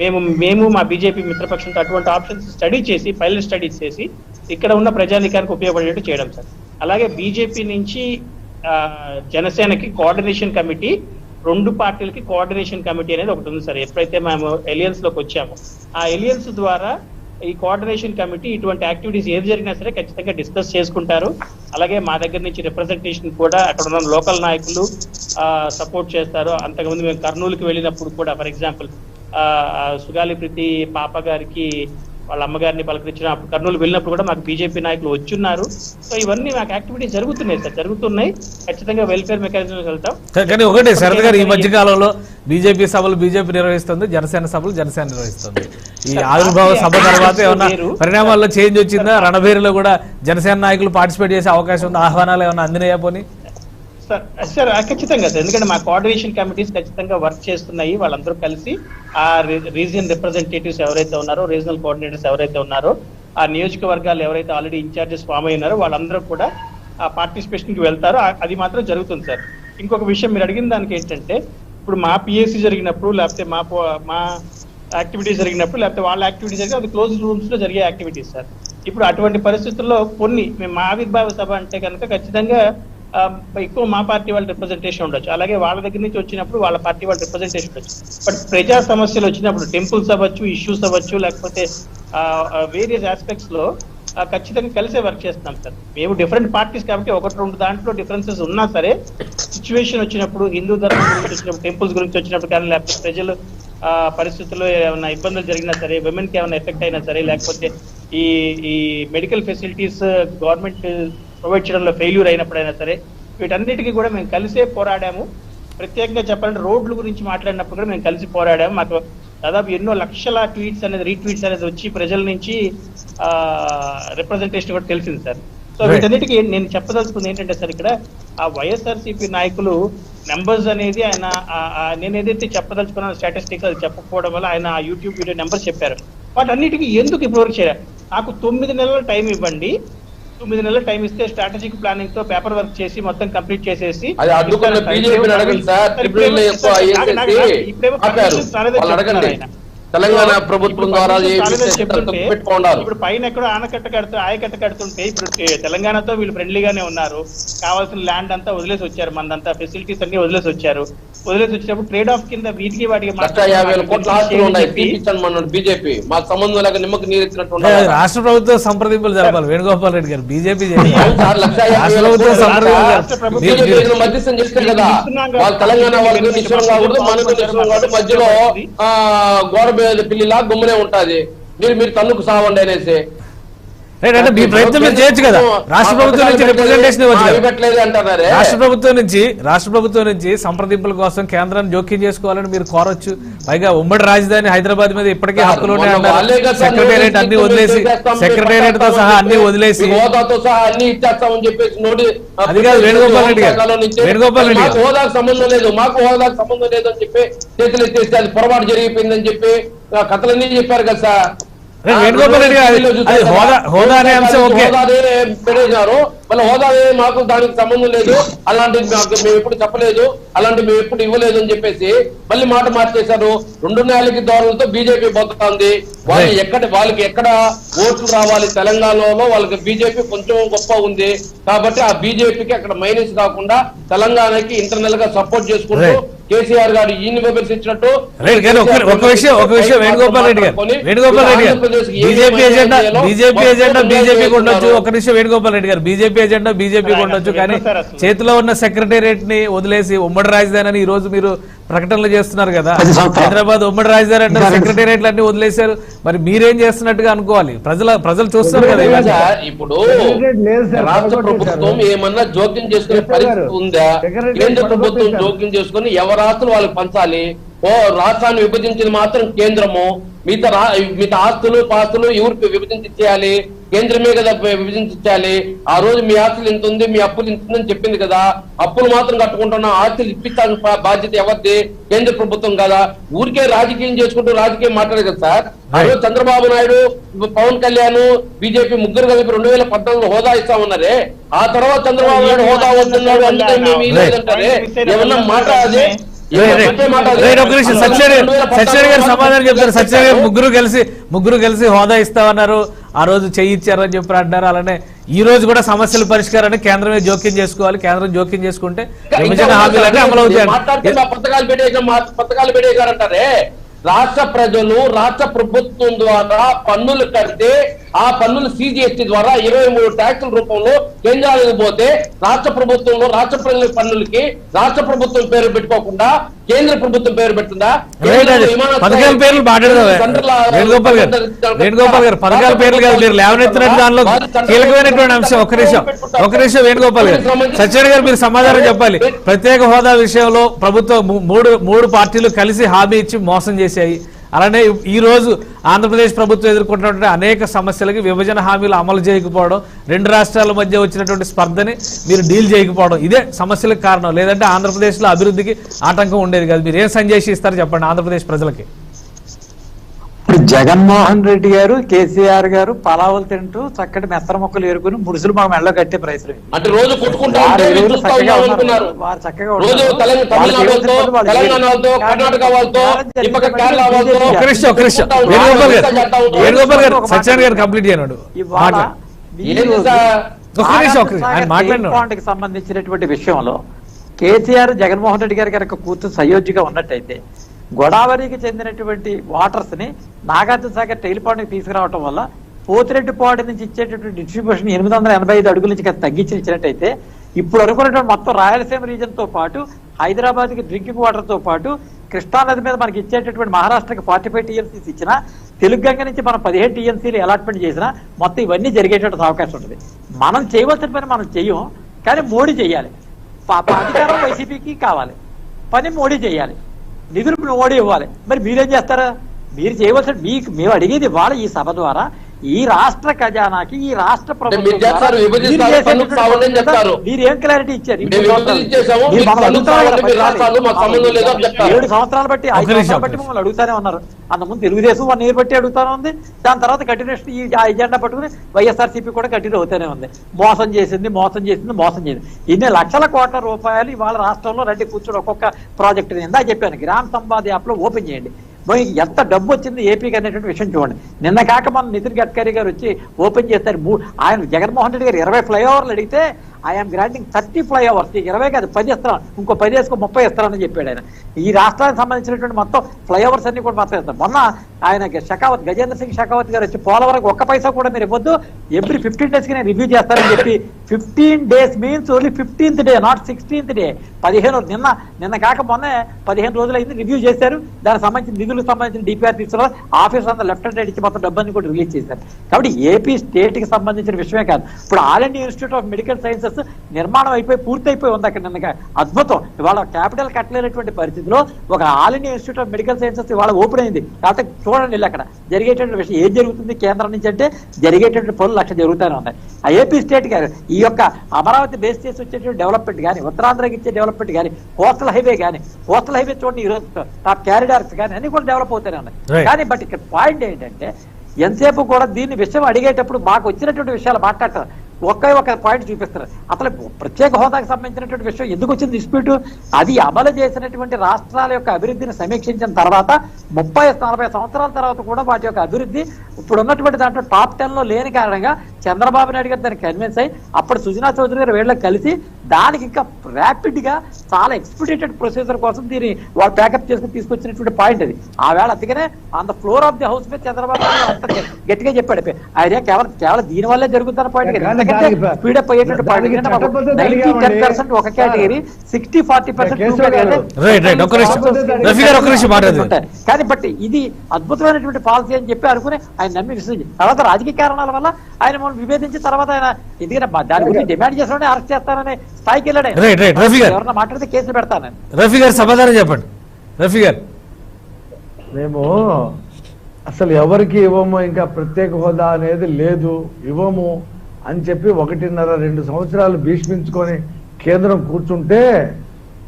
మేము మా బీజేపీ మిత్రపక్షంతో అటువంటి ఆప్షన్స్ స్టడీ చేసి, పైలట్ స్టడీస్ చేసి ఇక్కడ ఉన్న ప్రజానీకానికి ఉపయోగపడేట్టు చేయడం సార్. అలాగే బీజేపీ నుంచి జనసేనకి కోఆర్డినేషన్ కమిటీ, 2 పార్టీలకి కోఆర్డినేషన్ కమిటీ అనేది ఒకటి ఉంది సార్. ఎప్పుడైతే మేము ఎలియన్స్ లోకి వచ్చామో ఆ ఎలియన్స్ ద్వారా ఈ కోఆర్డినేషన్ కమిటీ ఇటువంటి యాక్టివిటీస్ ఏది జరిగినా సరే ఖచ్చితంగా డిస్కస్ చేసుకుంటారు. అలాగే మా దగ్గర నుంచి రిప్రజెంటేషన్ కూడా అక్కడ ఉన్న లోకల్ నాయకులు సపోర్ట్ చేస్తారు. అంతకుముందు మేము కర్నూలుకి వెళ్ళినప్పుడు కూడా, ఫర్ ఎగ్జాంపుల్ సుగాలి ప్రీతి పాప గారికి వాళ్ళ అమ్మగారిని పలకరించిన కర్నూలు వెళ్ళినప్పుడు కూడా మాకు బీజేపీ నాయకులు వచ్చున్నారు. సో ఇవన్నీ మాకు యాక్టివిటీస్ జరుగుతున్నాయి సార్, జరుగుతున్నాయి. ఖచ్చితంగా వెల్ఫేర్ మెకానిజం వెళ్తాం. కానీ ఒకటే శరత్ గారు, ఈ మధ్య కాలంలో బీజేపీ సభలు బీజేపీ నిర్వహిస్తుంది, జనసేన సభలు జనసేన నిర్వహిస్తుంది. ఈ ఆవిర్భావ సభ తర్వాత ఏమన్నా పరిణామాల్లో చేంజ్ వచ్చిందా? రణబేరిలో కూడా జనసేన నాయకులు పార్టిసిపేట్ చేసే అవకాశం ఉంది? ఆహ్వానాలు ఏమన్నా అందినాయా పోనీ? సార్ ఖచ్చితంగా సార్, ఎందుకంటే మా కోఆర్డినేషన్ కమిటీస్ ఖచ్చితంగా వర్క్ చేస్తున్నాయి. వాళ్ళందరూ కలిసి ఆ రీజియన్ రిప్రజెంటేటివ్స్ ఎవరైతే ఉన్నారో, రీజనల్ కోఆర్డినేటర్స్ ఎవరైతే ఉన్నారో, ఆ నియోజకవర్గాలు ఎవరైతే ఆల్రెడీ ఇన్ఛార్జెస్ ఫామ్ అయినారో వాళ్ళందరూ కూడా ఆ పార్టిసిపేషన్ కి వెళ్తారో అది మాత్రం జరుగుతుంది సార్. ఇంకొక విషయం మీరు అడిగిన దానికి ఏంటంటే, ఇప్పుడు మా పిఎస్సి జరిగినప్పుడు లేకపోతే మా యాక్టివిటీస్ జరిగినప్పుడు లేకపోతే వాళ్ళ యాక్టివిటీస్ జరిగిన అది క్లోజ్ రూమ్స్ లో జరిగే యాక్టివిటీస్ సార్. ఇప్పుడు అటువంటి పరిస్థితుల్లో కొన్ని మేము మా ఆవిర్భావ సభ అంటే కనుక ఖచ్చితంగా ఎక్కువ మా పార్టీ వాళ్ళ రిప్రజెంటేషన్ ఉండొచ్చు, అలాగే వాళ్ళ దగ్గర నుంచి వచ్చినప్పుడు వాళ్ళ పార్టీ వాళ్ళ రిప్రజెంటేషన్ ఉండొచ్చు. బట్ ప్రజా సమస్యలు వచ్చినప్పుడు టెంపుల్స్ అవ్వచ్చు, ఇష్యూస్ అవ్వచ్చు, లేకపోతే వేరియస్ ఆస్పెక్ట్స్ లో ఖచ్చితంగా కలిసే వర్క్ చేస్తున్నాం సార్. మేము డిఫరెంట్ పార్టీస్ కాబట్టి ఒకటి రెండు దాంట్లో డిఫరెన్సెస్ ఉన్నా సరే సిచ్యువేషన్ వచ్చినప్పుడు, హిందూ ధర్మం గురించి వచ్చినప్పుడు, టెంపుల్స్ గురించి వచ్చినప్పుడు కానీ, లేకపోతే ప్రజలు పరిస్థితుల్లో ఏమైనా ఇబ్బందులు జరిగినా సరే, విమెన్ కి ఏమైనా ఎఫెక్ట్ అయినా సరే, లేకపోతే ఈ మెడికల్ ఫెసిలిటీస్ గవర్నమెంట్ ప్రొవైడ్ చేయడంలో ఫెయిల్యూర్ అయినప్పుడైనా సరే, వీటన్నిటికీ కూడా మేము కలిసే పోరాడాము. ప్రత్యేకంగా చెప్పాలంటే రోడ్ల గురించి మాట్లాడినప్పుడు కూడా మేము కలిసి పోరాడాము. మాకు దాదాపు ఎన్నో లక్షల ట్వీట్స్ అనేది, రీట్వీట్స్ అనేది వచ్చి ప్రజల నుంచి రిప్రజెంటేషన్ కూడా తెలిసింది సార్. సో వీటన్నిటికీ నేను చెప్పదలుచుకుంది ఏంటంటే సార్, ఇక్కడ ఆ వైఎస్ఆర్సీపీ నాయకులు నెంబర్స్ అనేది ఆయన నేను ఏదైతే చెప్పదలుచుకున్నాను స్టాటిస్టిక్స్ అది చెప్పకపోవడం వల్ల ఆయన యూట్యూబ్ వీడియో నెంబర్స్ చెప్పారు. వాటన్నిటికీ ఎందుకు ఇప్పటివరకు చేయాలి? నాకు 9 నెలల టైం ఇవ్వండి, 9 నెలల టైం ఇస్తే స్ట్రాటజిక్ ప్లానింగ్ తో పేపర్ వర్క్ చేసి మొత్తం కంప్లీట్ చేసేసి తెలంగాణ ప్రభుత్వం ద్వారా ఇప్పుడు పైన ఎక్కడో ఆయకట్ట కడుతుంటే ఇప్పుడు తెలంగాణతో వీళ్ళు ఫ్రెండ్లీగానే ఉన్నారు, కావాల్సిన ల్యాండ్ అంతా వదిలేసి వచ్చారు, మనదంతా ఫెసిలిటీస్ అన్ని వదిలేసి వచ్చారు. వదిలేసి వచ్చినప్పుడు ట్రేడ్ ఆఫ్ కింద వీటికి వాటికి బీజేపీ మాకు సంబంధం లేక నిమ్మకు నీరు ఇచ్చినట్టు రాష్ట్ర ప్రభుత్వం సంప్రదింపులు జరపాలి. వేణుగోపాల్ రెడ్డి గారు బీజేపీ మధ్యస్థం చేస్తారు కదా, వాళ్ళు తెలంగాణ వాళ్ళకి నిశ్చయం కాకూడదు, మనకు నిశ్చయం కాదు, మధ్యలో గోడ పిల్లిలా గుమ్మనే ఉంటది, మీరు తన్నుకు సావండి అనేసి మీ ప్రయత్నం మీరు చేయొచ్చు కదా. రాష్ట్ర ప్రభుత్వం నుంచి రిప్రజెంటేషన్ రాష్ట్ర ప్రభుత్వం నుంచి సంప్రదింపుల కోసం కేంద్రాన్ని జోక్యం చేసుకోవాలని మీరు కోరొచ్చు. పైగా ఉమ్మడి రాజధాని హైదరాబాద్ మీద ఇప్పటికే హక్కులు ఉన్నాయన్నారు. సెక్రటేరియట్ అన్ని వదిలేసి, సెక్రటేరియట్ తో సహా అన్ని వదిలేసి, హోదాతో సహా అన్ని ఇచ్చేస్తామని చెప్పేసి నోటి అది కాదు వేణుగోపాల్ రెడ్డి గారు, వేణుగోపాల్ రెడ్డి గారు హోదాకు సంబంధం లేదు, మాకు హోదాకు సంబంధం లేదు అని చెప్పి చేతులు ఎత్తేసి అది పొరపాటు జరిగిపోయిందని చెప్పి కథలన్నీ చెప్పారు కదా సార్. వేణుగోపాల్ రెడ్డి గారు హోదా అనే అంశం ఓకే, పెట్టేశారు మళ్ళీ హోదా మాకు దానికి సంబంధం లేదు, అలాంటిది మేము ఎప్పుడు చెప్పలేదు, అలాంటి మేము ఎప్పుడు ఇవ్వలేదు అని చెప్పేసి మళ్ళీ మాట మార్చేశారు. 2 నెలలకి దూరంతో బీజేపీ పోతుంది. వాళ్ళకి ఎక్కడ ఓట్లు రావాలి తెలంగాణలో, వాళ్ళకి బీజేపీ కొంచెం గొప్ప ఉంది కాబట్టి ఆ బీజేపీకి అక్కడ మైనస్ కాకుండా తెలంగాణకి ఇంటర్నల్ గా సపోర్ట్ చేసుకుంటూ కేసీఆర్ గారు ఈ విమర్శించినట్టు ఒక విషయం వేణుగోపాల్ రెడ్డి గారు బీజేపీ ఎజెండా బీజేపీకి ఉండొచ్చు. ఒక నిమిషం వేణుగోపాల్ రెడ్డి గారు బీజేపీ ఎజెండా బీజేపీకి ఉండొచ్చు, కానీ చేతిలో ఉన్న సెక్రటేరియట్ ని వదిలేసి ఉమ్మడి రాజధాని అని ఈ రోజు మీరు ప్రకటనలు చేస్తున్నారు కదా. హైదరాబాద్ ఉమ్మడి రాజధాని అంటే సెక్రటేరియట్లు అన్ని వదిలేశారు, మరి మీరేం చేస్తున్నట్టుగా అనుకోవాలి. ప్రజలు చూస్తారు కదా. ఇప్పుడు రాష్ట్ర ప్రభుత్వం ఏమన్నా జోక్యం చేసుకునే పరిస్థితి ఉందా? కేంద్ర ప్రభుత్వం జోక్యం చేసుకుని ఎవరి ఆస్తులు వాళ్ళకి పంచాలి. రాష్ట్రాన్ని విభజించింది మాత్రం కేంద్రము, మిగతా ఆస్తులు పాస్తులు ఎవరికి విభజించి ఇచ్చేయాలి, కేంద్రమే కదా విభజించి ఇచ్చేయాలి. ఆ రోజు మీ ఆస్తులు ఇంత ఉంది, మీ అప్పులు ఇంత ఉందని చెప్పింది కదా, అప్పులు మాత్రం కట్టుకుంటున్నా, ఆస్తులు ఇప్పించాల్సిన బాధ్యత ఎవరిది? కేంద్ర ప్రభుత్వం కదా. ఊరికే రాజకీయం చేసుకుంటూ రాజకీయం మాట్లాడదు కదా సార్. ఆ రోజు చంద్రబాబు నాయుడు, పవన్ కళ్యాణ్, బీజేపీ ముగ్గురు కలిపి 2014 హోదా ఇస్తామన్నారే, ఆ తర్వాత చంద్రబాబు నాయుడు హోదా వస్తున్నాడు అందుకే మేము ఇలేదంటారే, ఏమన్నా మాట్లాడదే సత్యనారాయణ గారు సమాధానం చెప్తారు. సత్యనారాయణ గారు ముగ్గురు కలిసి హోదా ఇస్తామన్నారు, ఆ రోజు చేయించారని చెప్పి అంటారు. అలానే ఈ రోజు కూడా సమస్యల పరిష్కారాన్ని కేంద్రమే జోక్యం చేసుకోవాలి. కేంద్రం జోక్యం చేసుకుంటే విభజన హామీలన్నీ అమలు అవుతాయి. పథకాలు పెట్టేశారంటారే, రాష్ట్ర ప్రజలు రాష్ట్ర ప్రభుత్వం ద్వారా పన్నులు కడితే ఆ పన్నులు సిజిఎస్టీ ద్వారా 23 ట్యాక్సుల రూపంలో కేంద్రాలకు పోతే రాష్ట్ర ప్రభుత్వంలో రాష్ట్ర ప్రజల పన్నులకి రాష్ట్ర ప్రభుత్వం పేరు పెట్టుకోకుండా కేంద్ర ప్రభుత్వం పేరు పెడుతుందా? పథకాల పేర్లు మాట్లాడదాం వేణుగోపాల్ గారు, పథకాల పేర్లు కాదు మీరు లేవనెత్తినట్టు దానిలో కీలకమైనటువంటి అంశం. ఒక నిమిషం వేణుగోపాల్ గారు, సత్యనారాయణ గారు మీరు సమాధానం చెప్పాలి. ప్రత్యేక హోదా విషయంలో ప్రభుత్వం మూడు పార్టీలు కలిసి హామీ ఇచ్చి మోసం చేశాయి. అలానే ఈ రోజు ఆంధ్రప్రదేశ్ ప్రభుత్వం ఎదుర్కొంటున్నటువంటి అనేక సమస్యలకి విభజన హామీలు అమలు చేయకపోవడం, 2 రాష్ట్రాల మధ్య వచ్చినటువంటి స్పర్ధని మీరు డీల్ చేయకపోవడం, ఇదే సమస్యలకు కారణం. లేదంటే ఆంధ్రప్రదేశ్ లో అభివృద్ధికి ఆటంకం ఉండేది కాదు. మీరు ఏం సంజయ్ ఇస్తారు చెప్పండి ఆంధ్రప్రదేశ్ ప్రజలకి. ఇప్పుడు జగన్మోహన్ రెడ్డి గారు, కేసీఆర్ గారు పలావులు తింటూ చక్కటి మెత్తర మొక్కలు ఏరుకుని ముడుసులు మా మెళ్ళలో కట్టే ప్రయత్నం అంటే రోజు కొట్టుకుంటూ వారు చక్కగా వేణుగోపాల్ గారు సత్యనారాయణ గారు కంప్లీట్ చేయనాడు. కి సంబంధించినటువంటి విషయంలో కేసీఆర్ జగన్మోహన్ రెడ్డి గారి కనుక కూర్చొని సయోధ్యగా ఉన్నట్టయితే గోదావరికి చెందినటువంటి వాటర్స్ ని నాగార్జున సాగర్ టైల్ పాండ్కి తీసుకురావడం వల్ల పోతిరెడ్డిపాడు నుంచి ఇచ్చేటటువంటి డిస్ట్రిబ్యూషన్ 885 అడుగుల నుంచి తగ్గించి ఇచ్చినట్టయితే ఇప్పుడు అనుకున్నటువంటి మొత్తం రాయలసీమ రీజన్ తో పాటు హైదరాబాద్ కి డ్రింకింగ్ వాటర్ తో పాటు కృష్ణా నది మీద మనకి ఇచ్చేటటువంటి మహారాష్ట్రకి 45 టీఎంసీస్ ఇచ్చినా తెలుగుగంగ నుంచి మనం 15 టీఎంసీలు అలాట్మెంట్ చేసినా మొత్తం ఇవన్నీ జరిగేటటువంటి అవకాశం ఉంటుంది. మనం చేయవలసిన పని మనం చెయ్యం, కానీ మోడీ చేయాలి. అధికారం వైసీపీకి కావాలి, పని మోడీ చేయాలి, నిధులు మోడీ ఇవ్వాలి. మరి మీరేం చేస్తారా? మీరు చేయవలసిన మేము అడిగేది వాళ్ళ ఈ సభ ద్వారా ఈ రాష్ట్ర ఖజానాకి ఈ రాష్ట్ర ప్రభుత్వం మీరేం క్లారిటీ ఇచ్చారు? 7 సంవత్సరాలు బట్టి 5 సంవత్సరాలు బట్టి మమ్మల్ని అడుగుతానే ఉన్నారు. అంతకుముందు తెలుగుదేశం 1 year బట్టి అడుగుతానే ఉంది. దాని తర్వాత కంటిన్యూషన్ ఈ ఎజెండా పట్టుకుని వైఎస్ఆర్సీపీ కూడా కంటిన్యూ అవుతానే ఉంది. మోసం చేసింది. ఇన్ని లక్షల కోట్ల రూపాయలు ఇవాళ రాష్ట్రంలో రండి కూర్చొని ఒక్కొక్క ప్రాజెక్టు ఇందా చెప్పాను, గ్రామ్ సంవాద్ యాప్ లో ఓపెన్ చేయండి. ఎంత డబ్బు వచ్చింది ఏపీకి అనేటువంటి విషయం చూడండి. నిన్న కాక మన నితిన్ గడ్కరీ గారు వచ్చి ఓపెన్ చేస్తారు. ఆయన జగన్మోహన్ రెడ్డి గారు 20 ఫ్లైఓవర్లు అడిగితే ఐఎమ్ గ్రాంటింగ్ 30 ఫ్లైఓవర్స్, 20 కాదు 10 ఇస్తాను, ఇంకో 10 వేసుకో 30 ఇస్తానని చెప్పాడు ఆయన. ఈ రాష్ట్రానికి సంబంధించినటువంటి మొత్తం ఫ్లైఓవర్స్ అన్ని కూడా మొత్తం ఇస్తాం. మొన్న ఆయన గజేంద్ర సింగ్ షెకావత్ గారు వచ్చి పోలవరం 1 పైసా కూడా మీరు ఇవ్వద్దు, ఎవ్రీ 15 days కి నేను రివ్యూ చేస్తానని చెప్పి 15 days means only 15th day not 16th day 15 నిన్న కాక మొన్నే 15 రోజులు అయింది రివ్యూ చేశారు. దానికి సంబంధించిన నిధులకు సంబంధించిన డిపిఆర్ తీసుకున్నారు. ఆఫీసర్ అంతా లెఫ్ట్ అండ్ రైట్ ఇచ్చి మొత్తం డబ్బుని కూడా రిలీజ్ చేశారు. కాబట్టి ఏపీ స్టేట్ కి సంబంధించిన విషయమే కాదు, ఇప్పుడు all India institute of medical sciences నిర్మాణం అయిపోయి పూర్తయిపోయి ఉంది. అక్కడ నిన్న అద్భుతం. ఇవాళ క్యాపిటల్ కట్టలేనటువంటి పరిస్థితిలో ఒక all India institute of medical sciences ఇవాళ ఓపెన్ అయింది. కాబట్టి చూడండి అక్కడ జరిగేటువంటి విషయం ఏం జరుగుతుంది కేంద్రం నుంచి అంటే జరిగేటువంటి పనులు 1,00,000 జరుగుతూనే ఉన్నాయి. ఆ ఏపీ స్టేట్ గారు ఈ యొక్క అమరావతి బేస్ చేసి వచ్చేటువంటి డెవలప్మెంట్ కానీ, ఉత్తరాంధ్రకి ఇచ్చే డెవలప్మెంట్ కానీ, కోస్టల్ హైవే చూడండి ఈ రోజు టాప్ క్యారిడార్స్ కానీ అన్ని కూడా డెవలప్ అవుతూనే ఉన్నాయి. కానీ బట్ ఇక్కడ పాయింట్ ఏంటంటే ఎంతసేపు కూడా దీన్ని విషయం అడిగేటప్పుడు మాకు వచ్చినటువంటి విషయాలు మాట్లాడతారు. ఒక పాయింట్ చూపిస్తారు. అసలు ప్రత్యేక హోదాకు సంబంధించినటువంటి విషయం ఎందుకు వచ్చింది డిస్ప్యూట్? అది అమలు చేసినటువంటి రాష్ట్రాల యొక్క అభివృద్ధిని సమీక్షించిన తర్వాత 30-40 సంవత్సరాల తర్వాత కూడా వాటి యొక్క అభివృద్ధి ఇప్పుడు ఉన్నటువంటి దాంట్లో టాప్ 10 లో లేని కారణంగా చంద్రబాబు నాయుడు గారు దాన్ని కన్విన్స్ అయ్యి అప్పుడు సుజనా చౌదరి గారు వీళ్ళకి కలిసి దానికి ఇంకా ర్యాపిడ్ గా చాలా ఎక్స్పెడిటెడ్ ప్రొసీజర్ కోసం దీన్ని వాళ్ళు ప్యాకప్ చేసుకుని తీసుకొచ్చినటువంటి పాయింట్ అది. ఆ వేళ అందుకనే on the floor of the house మీద చంద్రబాబు నాయుడు అంత గట్టిగా చెప్పాడు. ఆయన కేవలం దీని వల్లే జరుగుతున్న పాయింట్ స్పీడప్ అయ్యేటువంటి పాయింట్. 90-10% ఒక కేటగిరీ, 60-40% ఉంటాయి. కానీ బట్ ఇది అద్భుతమైనటువంటి పాలసీ అని చెప్పి అనుకుని ఆయన నమ్మి విశ్వసించి తర్వాత రాజకీయ కారణాల వల్ల ఆయన మనం విభేదించిన తర్వాత ఆయన ఎందుకంటే దాని గురించి డిమాండ్ చేస్తానని అరెస్ట్ చేస్తానని స్థాయికి వెళ్ళాడు. ఎవరన్నా మాట్లాడితే కేసులు పెడతానని. రఫీ గారు సమాధానం చెప్పండి. రఫీ గారు, మేము అసలు ఎవరికి ఇవ్వము, ఇంకా ప్రత్యేక హోదా అనేది లేదు, ఇవ్వము అని చెప్పి 1.5-2 సంవత్సరాలు భీష్మించుకొని కేంద్రం కూర్చుంటే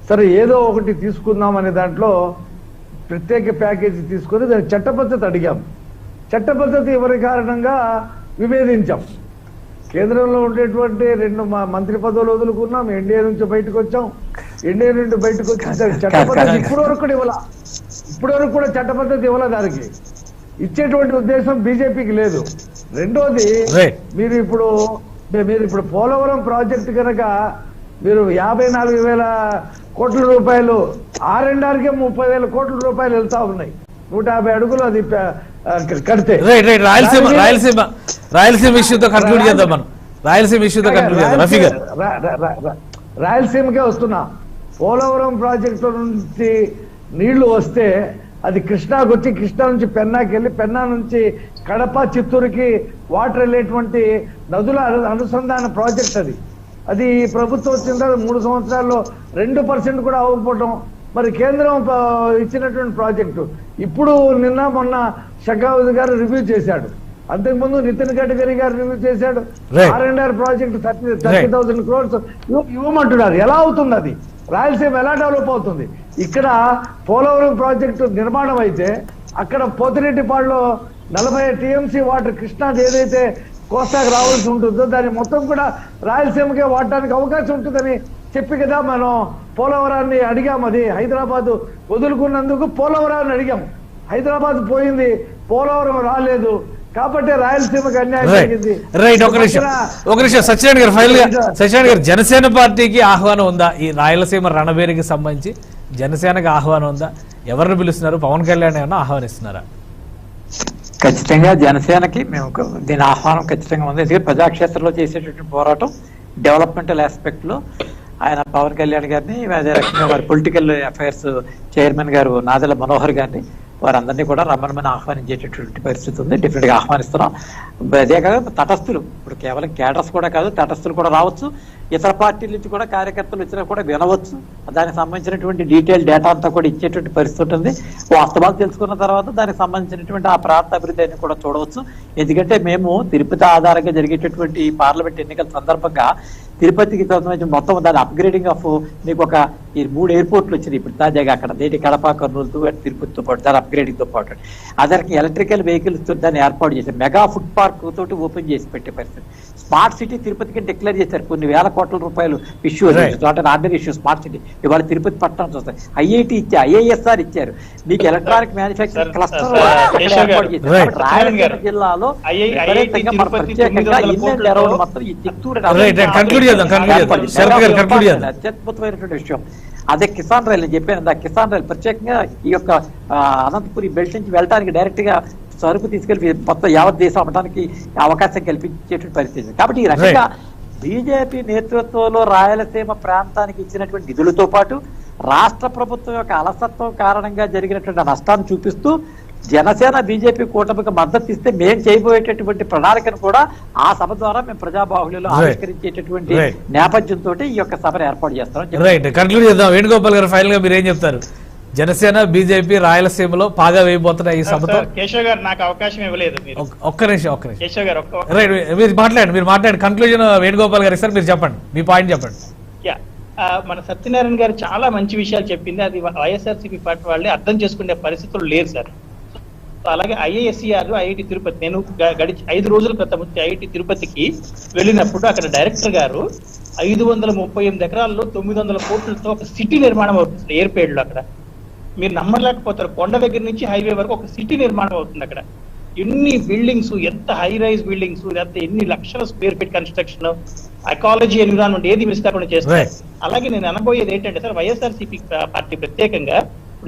సరే ఏదో ఒకటి తీసుకుందాం అనే దాంట్లో ప్రత్యేక ప్యాకేజీ తీసుకొని దాని చట్టపద్ధతి అడిగాం. చట్టపద్ధతి ఎవరి కారణంగా విభేదించాం. కేంద్రంలో ఉండేటువంటి 2 మంత్రి పదవులు వదులుకున్నాం, ఎన్డీఏ నుంచి బయటకు వచ్చాం. ఎన్డీఏ నుండి బయటకు వచ్చి చట్టపద్ధతి ఇప్పటి వరకు కూడా చట్టపద్ధతి ఇవ్వాల. దానికి ఇచ్చేటువంటి ఉద్దేశం బీజేపీకి లేదు. రెండోది, మీరు ఇప్పుడు పోలవరం ప్రాజెక్టు కనుక మీరు 54,000 కోట్ల రూపాయలు R&Rకే 30,000 కోట్ల రూపాయలు వెళ్తా ఉన్నాయి. 150 అడుగులు అది కడితే రాయలసీమ ఇష్యూతో కంక్లూడ్ చేద్దాం మనం. రాయలసీమకే వస్తున్నా. పోలవరం ప్రాజెక్టు నుంచి నీళ్లు వస్తే అది కృష్ణాకు వచ్చి కృష్ణా నుంచి పెన్నాకి వెళ్ళి పెన్నా నుంచి కడప చిత్తూరుకి వాటర్ వెళ్ళేటువంటి నదుల అనుసంధాన ప్రాజెక్ట్ అది ప్రభుత్వం వచ్చిన తర్వాత 3 సంవత్సరాల్లో 2% కూడా అవ్వకపోవడం. మరి కేంద్రం ఇచ్చినటువంటి ప్రాజెక్టు ఇప్పుడు నిన్న మొన్న షెకావత్ గారు రివ్యూ చేశాడు. అంతకుముందు నితిన్ గడ్కరీ గారు రివ్యూ చేశాడు. R&R project 30,000 crores ఇవ్వమంటున్నారు. ఎలా అవుతుంది అది? రాయలసీమ ఎలా డెవలప్ అవుతుంది? ఇక్కడ పోలవరం ప్రాజెక్టు నిర్మాణం అయితే అక్కడ పోతిరెడ్డిపాడులో 40 టీఎంసీ వాటర్ కృష్ణాది ఏదైతే కోస్తాకు రావాల్సి ఉంటుందో దాన్ని మొత్తం కూడా రాయలసీమకే వాడటానికి అవకాశం ఉంటుందని చెప్పి కదా మనం పోలవరాన్ని అడిగాం. అది హైదరాబాద్ వదులుకున్నందుకు పోలవరాన్ని అడిగాం. హైదరాబాద్ పోయింది, పోలవరం రాలేదు. కాబట్టి రాయలసీమకు అన్యాయం రైట్ జరిగింది. రైట్ ఒక నిమిషం సత్యనారాయణ గారు ఫైనల్ గా సత్యనారాయణ గారు జనసేన పార్టీకి ఆహ్వానం ఉందా ఈ రాయలసీమ రణబేరికి సంబంధించి? జనసేనకి ఆహ్వానం ఉందా? ఎవరిని పిలుస్తున్నారు? పవన్ కళ్యాణ్ ఏమన్నా ఆహ్వానిస్తున్నారా? ఖచ్చితంగా జనసేనకి మేము దీని ఆహ్వానం ఖచ్చితంగా ఉంది. ఎందుకంటే ప్రజాక్షేత్రంలో చేసేటటువంటి పోరాటం డెవలప్మెంటల్ ఆస్పెక్ట్ లో ఆయన పవన్ కళ్యాణ్ గారిని, అదే రకంగా వారి పొలిటికల్ అఫైర్స్ చైర్మన్ గారు నాదెళ్ల మనోహర్ గారిని, వారందరినీ కూడా రమ్మని ఆహ్వానించేటటువంటి పరిస్థితి ఉంది. డెఫినెట్ గా ఆహ్వానిస్తున్నాం. అదే కాదు తటస్థులు, ఇప్పుడు కేవలం క్యాడర్స్ కూడా కాదు, తటస్థులు కూడా రావచ్చు, ఇతర పార్టీల నుంచి కూడా కార్యకర్తలు వచ్చినా కూడా వినవచ్చు. దానికి సంబంధించినటువంటి డీటెయిల్ డేటా అంతా కూడా ఇచ్చేటువంటి పరిస్థితి ఉంటుంది. వాస్తవాలు తెలుసుకున్న తర్వాత దానికి సంబంధించినటువంటి ఆ ప్రాంత అభివృద్ధిని కూడా చూడవచ్చు. ఎందుకంటే మేము తిరుపతి ఆధారంగా జరిగేటటువంటి పార్లమెంట్ ఎన్నికల సందర్భంగా తిరుపతికి సంబంధించి మొత్తం దాని అప్గ్రేడింగ్ ఆఫ్ మీకు ఒక ఈ 3 ఎయిర్పోర్ట్లు వచ్చినాయి ఇప్పుడు తాజాగా అక్కడ, నేటి కడప, కర్నూలుతో తిరుపతితో పాటు దాని అప్గ్రేడింగ్ తో పాటు అదరికి ఎలక్ట్రికల్ వెహికల్స్ తో దాన్ని ఏర్పాటు చేశారు. మెగా ఫుడ్ పార్క్ తోటి ఓపెన్ చేసి పెట్టే పరిస్థితి. స్మార్ట్ సిటీ తిరుపతికి డిక్లేర్ చేశారు. కొన్ని వేల కోట్ల రూపాయలు issue not an ordinary issue. Smart city ఇవాళ తిరుపతి పట్టణం చూస్తాయి. ఐఐటి ఇచ్చారు, ఐఐఎస్ఆర్ ఇచ్చారు. మీకు ఎలక్ట్రానిక్ మ్యానుఫ్యాక్చరింగ్ క్లస్టర్ ఏర్పాటు చేశారు. రాయలసీమ జిల్లాలో ప్రత్యేకంగా ఇల్లు ఎరవడం మొత్తం ఈ చిత్తూరు అత్యద్భుతమైనటువంటి విషయం. అదే కిసాన్ రైలు నేను చెప్పాను, కిసాన్ రైలు ప్రత్యేకంగా ఈ యొక్క అనంతపురి బెల్ట్ నుంచి వెళ్ళడానికి డైరెక్ట్ గా సరుకు తీసుకెళ్లి మొత్తం యావత్ దేశం అమ్మడానికి అవకాశం కల్పించేటువంటి పరిస్థితి. కాబట్టి ఈ రకంగా బీజేపీ నేతృత్వంలో రాయలసీమ ప్రాంతానికి ఇచ్చినటువంటి నిధులతో పాటు రాష్ట్ర ప్రభుత్వం యొక్క అలసత్వం కారణంగా జరిగినటువంటి నష్టాన్ని చూపిస్తూ జనసేన బీజేపీ కూటమికి మద్దతు ఇస్తే మేము చేయబోయేటటువంటి ప్రణాళికను కూడా ఆ సభ ద్వారా మేము ప్రజాబాహుళ్యంలో ఆవిష్కరించేటటువంటి నేపథ్యంతో ఈ యొక్క సభను ఏర్పాటు చేస్తాం. రైట్, కంక్లూడ్ చేద్దాం. వేణుగోపాల్ గారు ఫైనల్ గా మీరు ఏం చెప్తారు? జనసేన బీజేపీ రాయలసీమలో పాగా వేయబోతున్న ఈ సభతో కేశవ్ గారు నాకు అవకాశం ఇవ్వలేదు. ఒక్క నిమిషం కేశవ్ గారు రైట్, మీరు మాట్లాడండి. కన్క్లూజన్ వేణుగోపాల్ గారు సార్ మీరు చెప్పండి, మీ పాయింట్ చెప్పండి. మన సత్యనారాయణ గారు చాలా మంచి విషయాలు చెప్పింది. అది వైఎస్ఆర్సీపీ పార్టీ వాళ్ళే అర్థం చేసుకునే పరిస్థితులు లేరు సార్. అలాగే ఐఐఎస్సిఆర్, ఐఐటి తిరుపతి, నేను గడిచి 5 రోజుల క్రితం ఐఐటి తిరుపతికి వెళ్ళినప్పుడు అక్కడ డైరెక్టర్ గారు 538 ఎకరాల్లో 900 కోట్లతో ఒక సిటీ నిర్మాణం అవుతుంది ఎయిర్పేడ్లో. అక్కడ మీరు నమ్మలేకపోతారు, కొండ దగ్గర నుంచి హైవే వరకు ఒక సిటీ నిర్మాణం అవుతుంది. అక్కడ ఎన్ని బిల్డింగ్స్, ఎంత హై రైజ్ బిల్డింగ్స్, లేకపోతే ఎన్ని లక్షల square feet construction, ecology, environment ఏది విస్తరణ చేస్తారు. అలాగే నేను అనబోయేది ఏంటంటే సార్, వైఎస్ఆర్సీపీ పార్టీ ప్రత్యేకంగా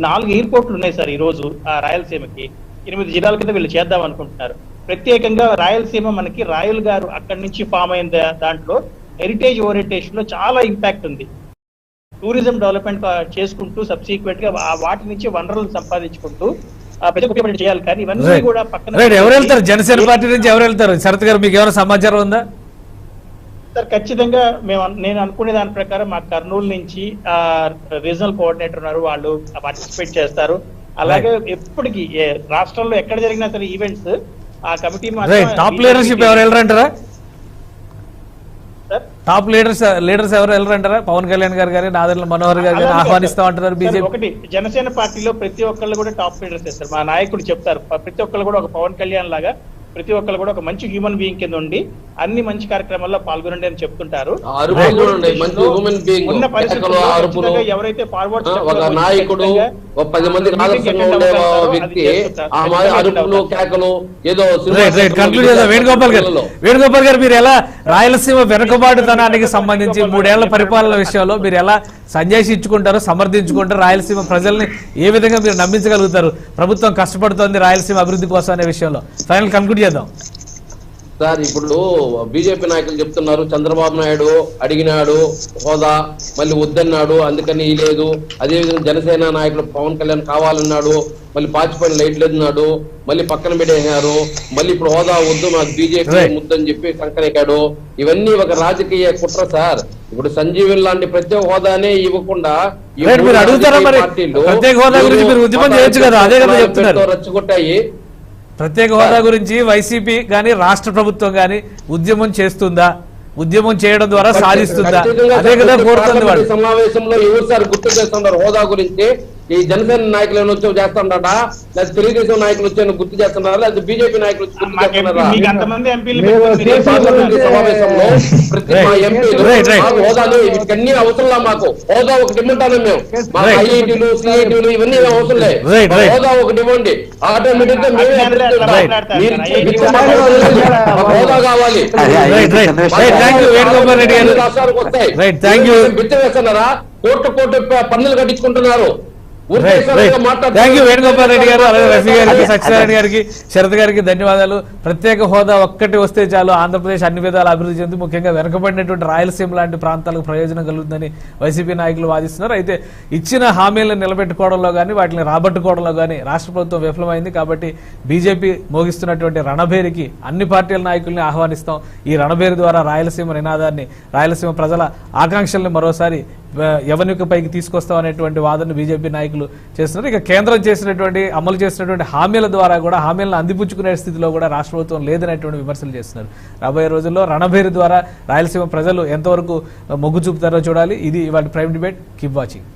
4 ఎయిర్పోర్ట్లు ఉన్నాయి సార్ ఈ రోజు రాయలసీమకి. 8 జిల్లాల కింద వీళ్ళు చేద్దాం అనుకుంటున్నారు. ప్రత్యేకంగా రాయలసీమ మనకి రాయల్ గారు అక్కడి నుంచి ఫామ్ అయిన దాంట్లో హెరిటేజ్ ఓరియంటేషన్ లో చాలా ఇంపాక్ట్ ఉంది. టూరిజం డెవలప్మెంట్ చేసుకుంటూ సబ్సిక్వెంట్ గా వాటి నుంచి వనరులు సంపాదించుకుంటూ చేయాలి. కానీ ఇవన్నీ కూడా పక్కన ఎవరు వెళ్తారు? జనసేన పార్టీ నుంచి ఎవరు వెళ్తారు? శరత్ గారు మీకు ఏమైనా సమాచారం ఉందా? సార్ ఖచ్చితంగా నేను అనుకునే దాని ప్రకారం మా కర్నూలు నుంచి రీజనల్ కోఆర్డినేటర్ ఉన్నారు, వాళ్ళు పార్టిసిపేట్ చేస్తారు. అలాగే ఎప్పటికీ రాష్ట్రంలో ఎక్కడ జరిగినా సరే ఈవెంట్స్ ఆ కమిటీ టాప్ లీడర్షిప్ ఎవరు వెళ్ళరంటారా? టాప్ లీడర్స్ ఎవరు వెళ్ళరంటారా? పవన్ కళ్యాణ్ గారు గారి, నాదెళ్ల మనోహర్ గారు గారు ఆహ్వానిస్తా అంటున్నారు బీజేపీ. ఒకటి జనసేన పార్టీలో ప్రతి ఒక్కళ్ళు కూడా టాప్ లీడర్స్ చేస్తారు. మా నాయకుడు చెప్తారు, ప్రతి ఒక్కళ్ళు కూడా ఒక పవన్ కళ్యాణ్ లాగా ప్రతి ఒక్కళ్ళు కూడా ఒక మంచి హ్యూమన్ బీయింగ్ కింద ఉండి అన్ని మంచి కార్యక్రమాల్లో పాల్గొనండి అని చెప్తుంటారు. ఉన్న పరిస్థితుల్లో ఎవరైతే ఫార్వర్డ్ నాయకుడు 10 మందికి ఆదర్శంగా ఉండే వ్యక్తి వేణుగోపాల్ గారు మీరు ఎలా రాయలసీమ వెనుకబాటుతనానికి సంబంధించి 3 ఏళ్ల పరిపాలన విషయంలో మీరు ఎలా సంజాయించుకుంటారు, సమర్థించుకుంటారు? రాయలసీమ ప్రజల్ని ఏ విధంగా మీరు నమ్మించగలుగుతారు? ప్రభుత్వం కష్టపడుతోంది రాయలసీమ అభివృద్ధి కోసం అనే విషయంలో ఫైనల్ కంక్లూడ్ చేద్దాం సార్. ఇప్పుడు బీజేపీ నాయకులు చెప్తున్నారు, చంద్రబాబు నాయుడు అడిగినాడు హోదా, మళ్ళీ వద్దన్నాడు, అందుకని లేదు. అదేవిధంగా జనసేన నాయకులు పవన్ కళ్యాణ్ కావాలన్నాడు, మళ్ళీ పాచిపోయిన లైట్లు అన్నాడు, మళ్ళీ పక్కన పెట్టేశారు, మళ్ళీ ఇప్పుడు హోదా వద్దు మాకు బీజేపీ ముద్దని చెప్పి సంకరెక్కాడు. ఇవన్నీ ఒక రాజకీయ కుట్ర సార్. ఇప్పుడు సంజీవన్ లాంటి ప్రత్యేక హోదానే ఇవ్వకుండా రెచ్చగొట్టాయి. ప్రత్యేక హోదా గురించి వైసీపీ గానీ రాష్ట్ర ప్రభుత్వం గానీ ఉద్యమం చేస్తుందా? ఉద్యమం చేయడం ద్వారా సాధిస్తుందా? అదే కదా కోరుతుంది. సమావేశంలో ఎవరు సార్ గుర్తు చేస్తున్నారు హోదా గురించి? ఈ జనసేన నాయకులు ఏమైనా వచ్చి చేస్తున్నారా, లేదా తెలుగుదేశం నాయకులు వచ్చి గుర్తు చేస్తున్నారా, లేదా బీజేపీ నాయకులు వచ్చి గుర్తు చేస్తున్నారా? మీకు అంతమంది ఎంపీలు పార్లమెంటరీ సమావేశంలో ప్రతి మా ఎంపీలు మాకు హోదాలు వీటికన్నీ అవసరంలా, మాకు హోదా ఒకటి ఇమ్మంటాను మేము. మా ఐఐటీలు సిఐటీలు ఇవన్నీ అవసరం లేదు, హోదా ఒకటి ఇవ్వండి. ఆటోమేటిక్ గా మేమే హోదా కావాలి. రాష్ట్రాలకు వస్తాయి. బిచ్చ వేస్తున్నారా? కోట్లు పన్నులు కట్టించుకుంటున్నారు. వేణుగోపాల్ రెడ్డి గారు, అలాగే రఫీ గారికి, సత్యనారాయణ గారికి, శరత్ గారికి ధన్యవాదాలు. ప్రత్యేక హోదా ఒక్కటి వస్తే చాలు ఆంధ్రప్రదేశ్ అన్ని విధాలు అభివృద్ధి చెంది, ముఖ్యంగా వెనుకబడినటువంటి రాయలసీమ లాంటి ప్రాంతాలకు ప్రయోజనం కలుగుతుందని వైసీపీ నాయకులు వాదిస్తున్నారు. అయితే ఇచ్చిన హామీలను నిలబెట్టుకోవడంలో కానీ వాటిని రాబట్టుకోవడంలో కానీ రాష్ట్ర ప్రభుత్వం విఫలమైంది. కాబట్టి బీజేపీ మోగిస్తున్నటువంటి రణభేరికి అన్ని పార్టీల నాయకుల్ని ఆహ్వానిస్తాం. ఈ రణభేరి ద్వారా రాయలసీమ నినాదాన్ని, రాయలసీమ ప్రజల ఆకాంక్షల్ని మరోసారి పైకి తీసుకొస్తాం అనేటువంటి వాదన బీజేపీ నాయకులు చేస్తున్నారు. ఇక కేంద్రం చేసినటువంటి అమలు చేసినటువంటి హామీల ద్వారా కూడా హామీలను అందిపుచ్చుకునే స్థితిలో కూడా రాష్ట్ర ప్రభుత్వం లేదనేటువంటి విమర్శలు చేస్తున్నారు. రాబోయే రోజుల్లో రణభేరి ద్వారా రాయలసీమ ప్రజలు ఎంతవరకు మొగ్గు చూపుతారో చూడాలి. ఇది ఇవాళ ప్రైమ్ డిబేట్. Keep watching.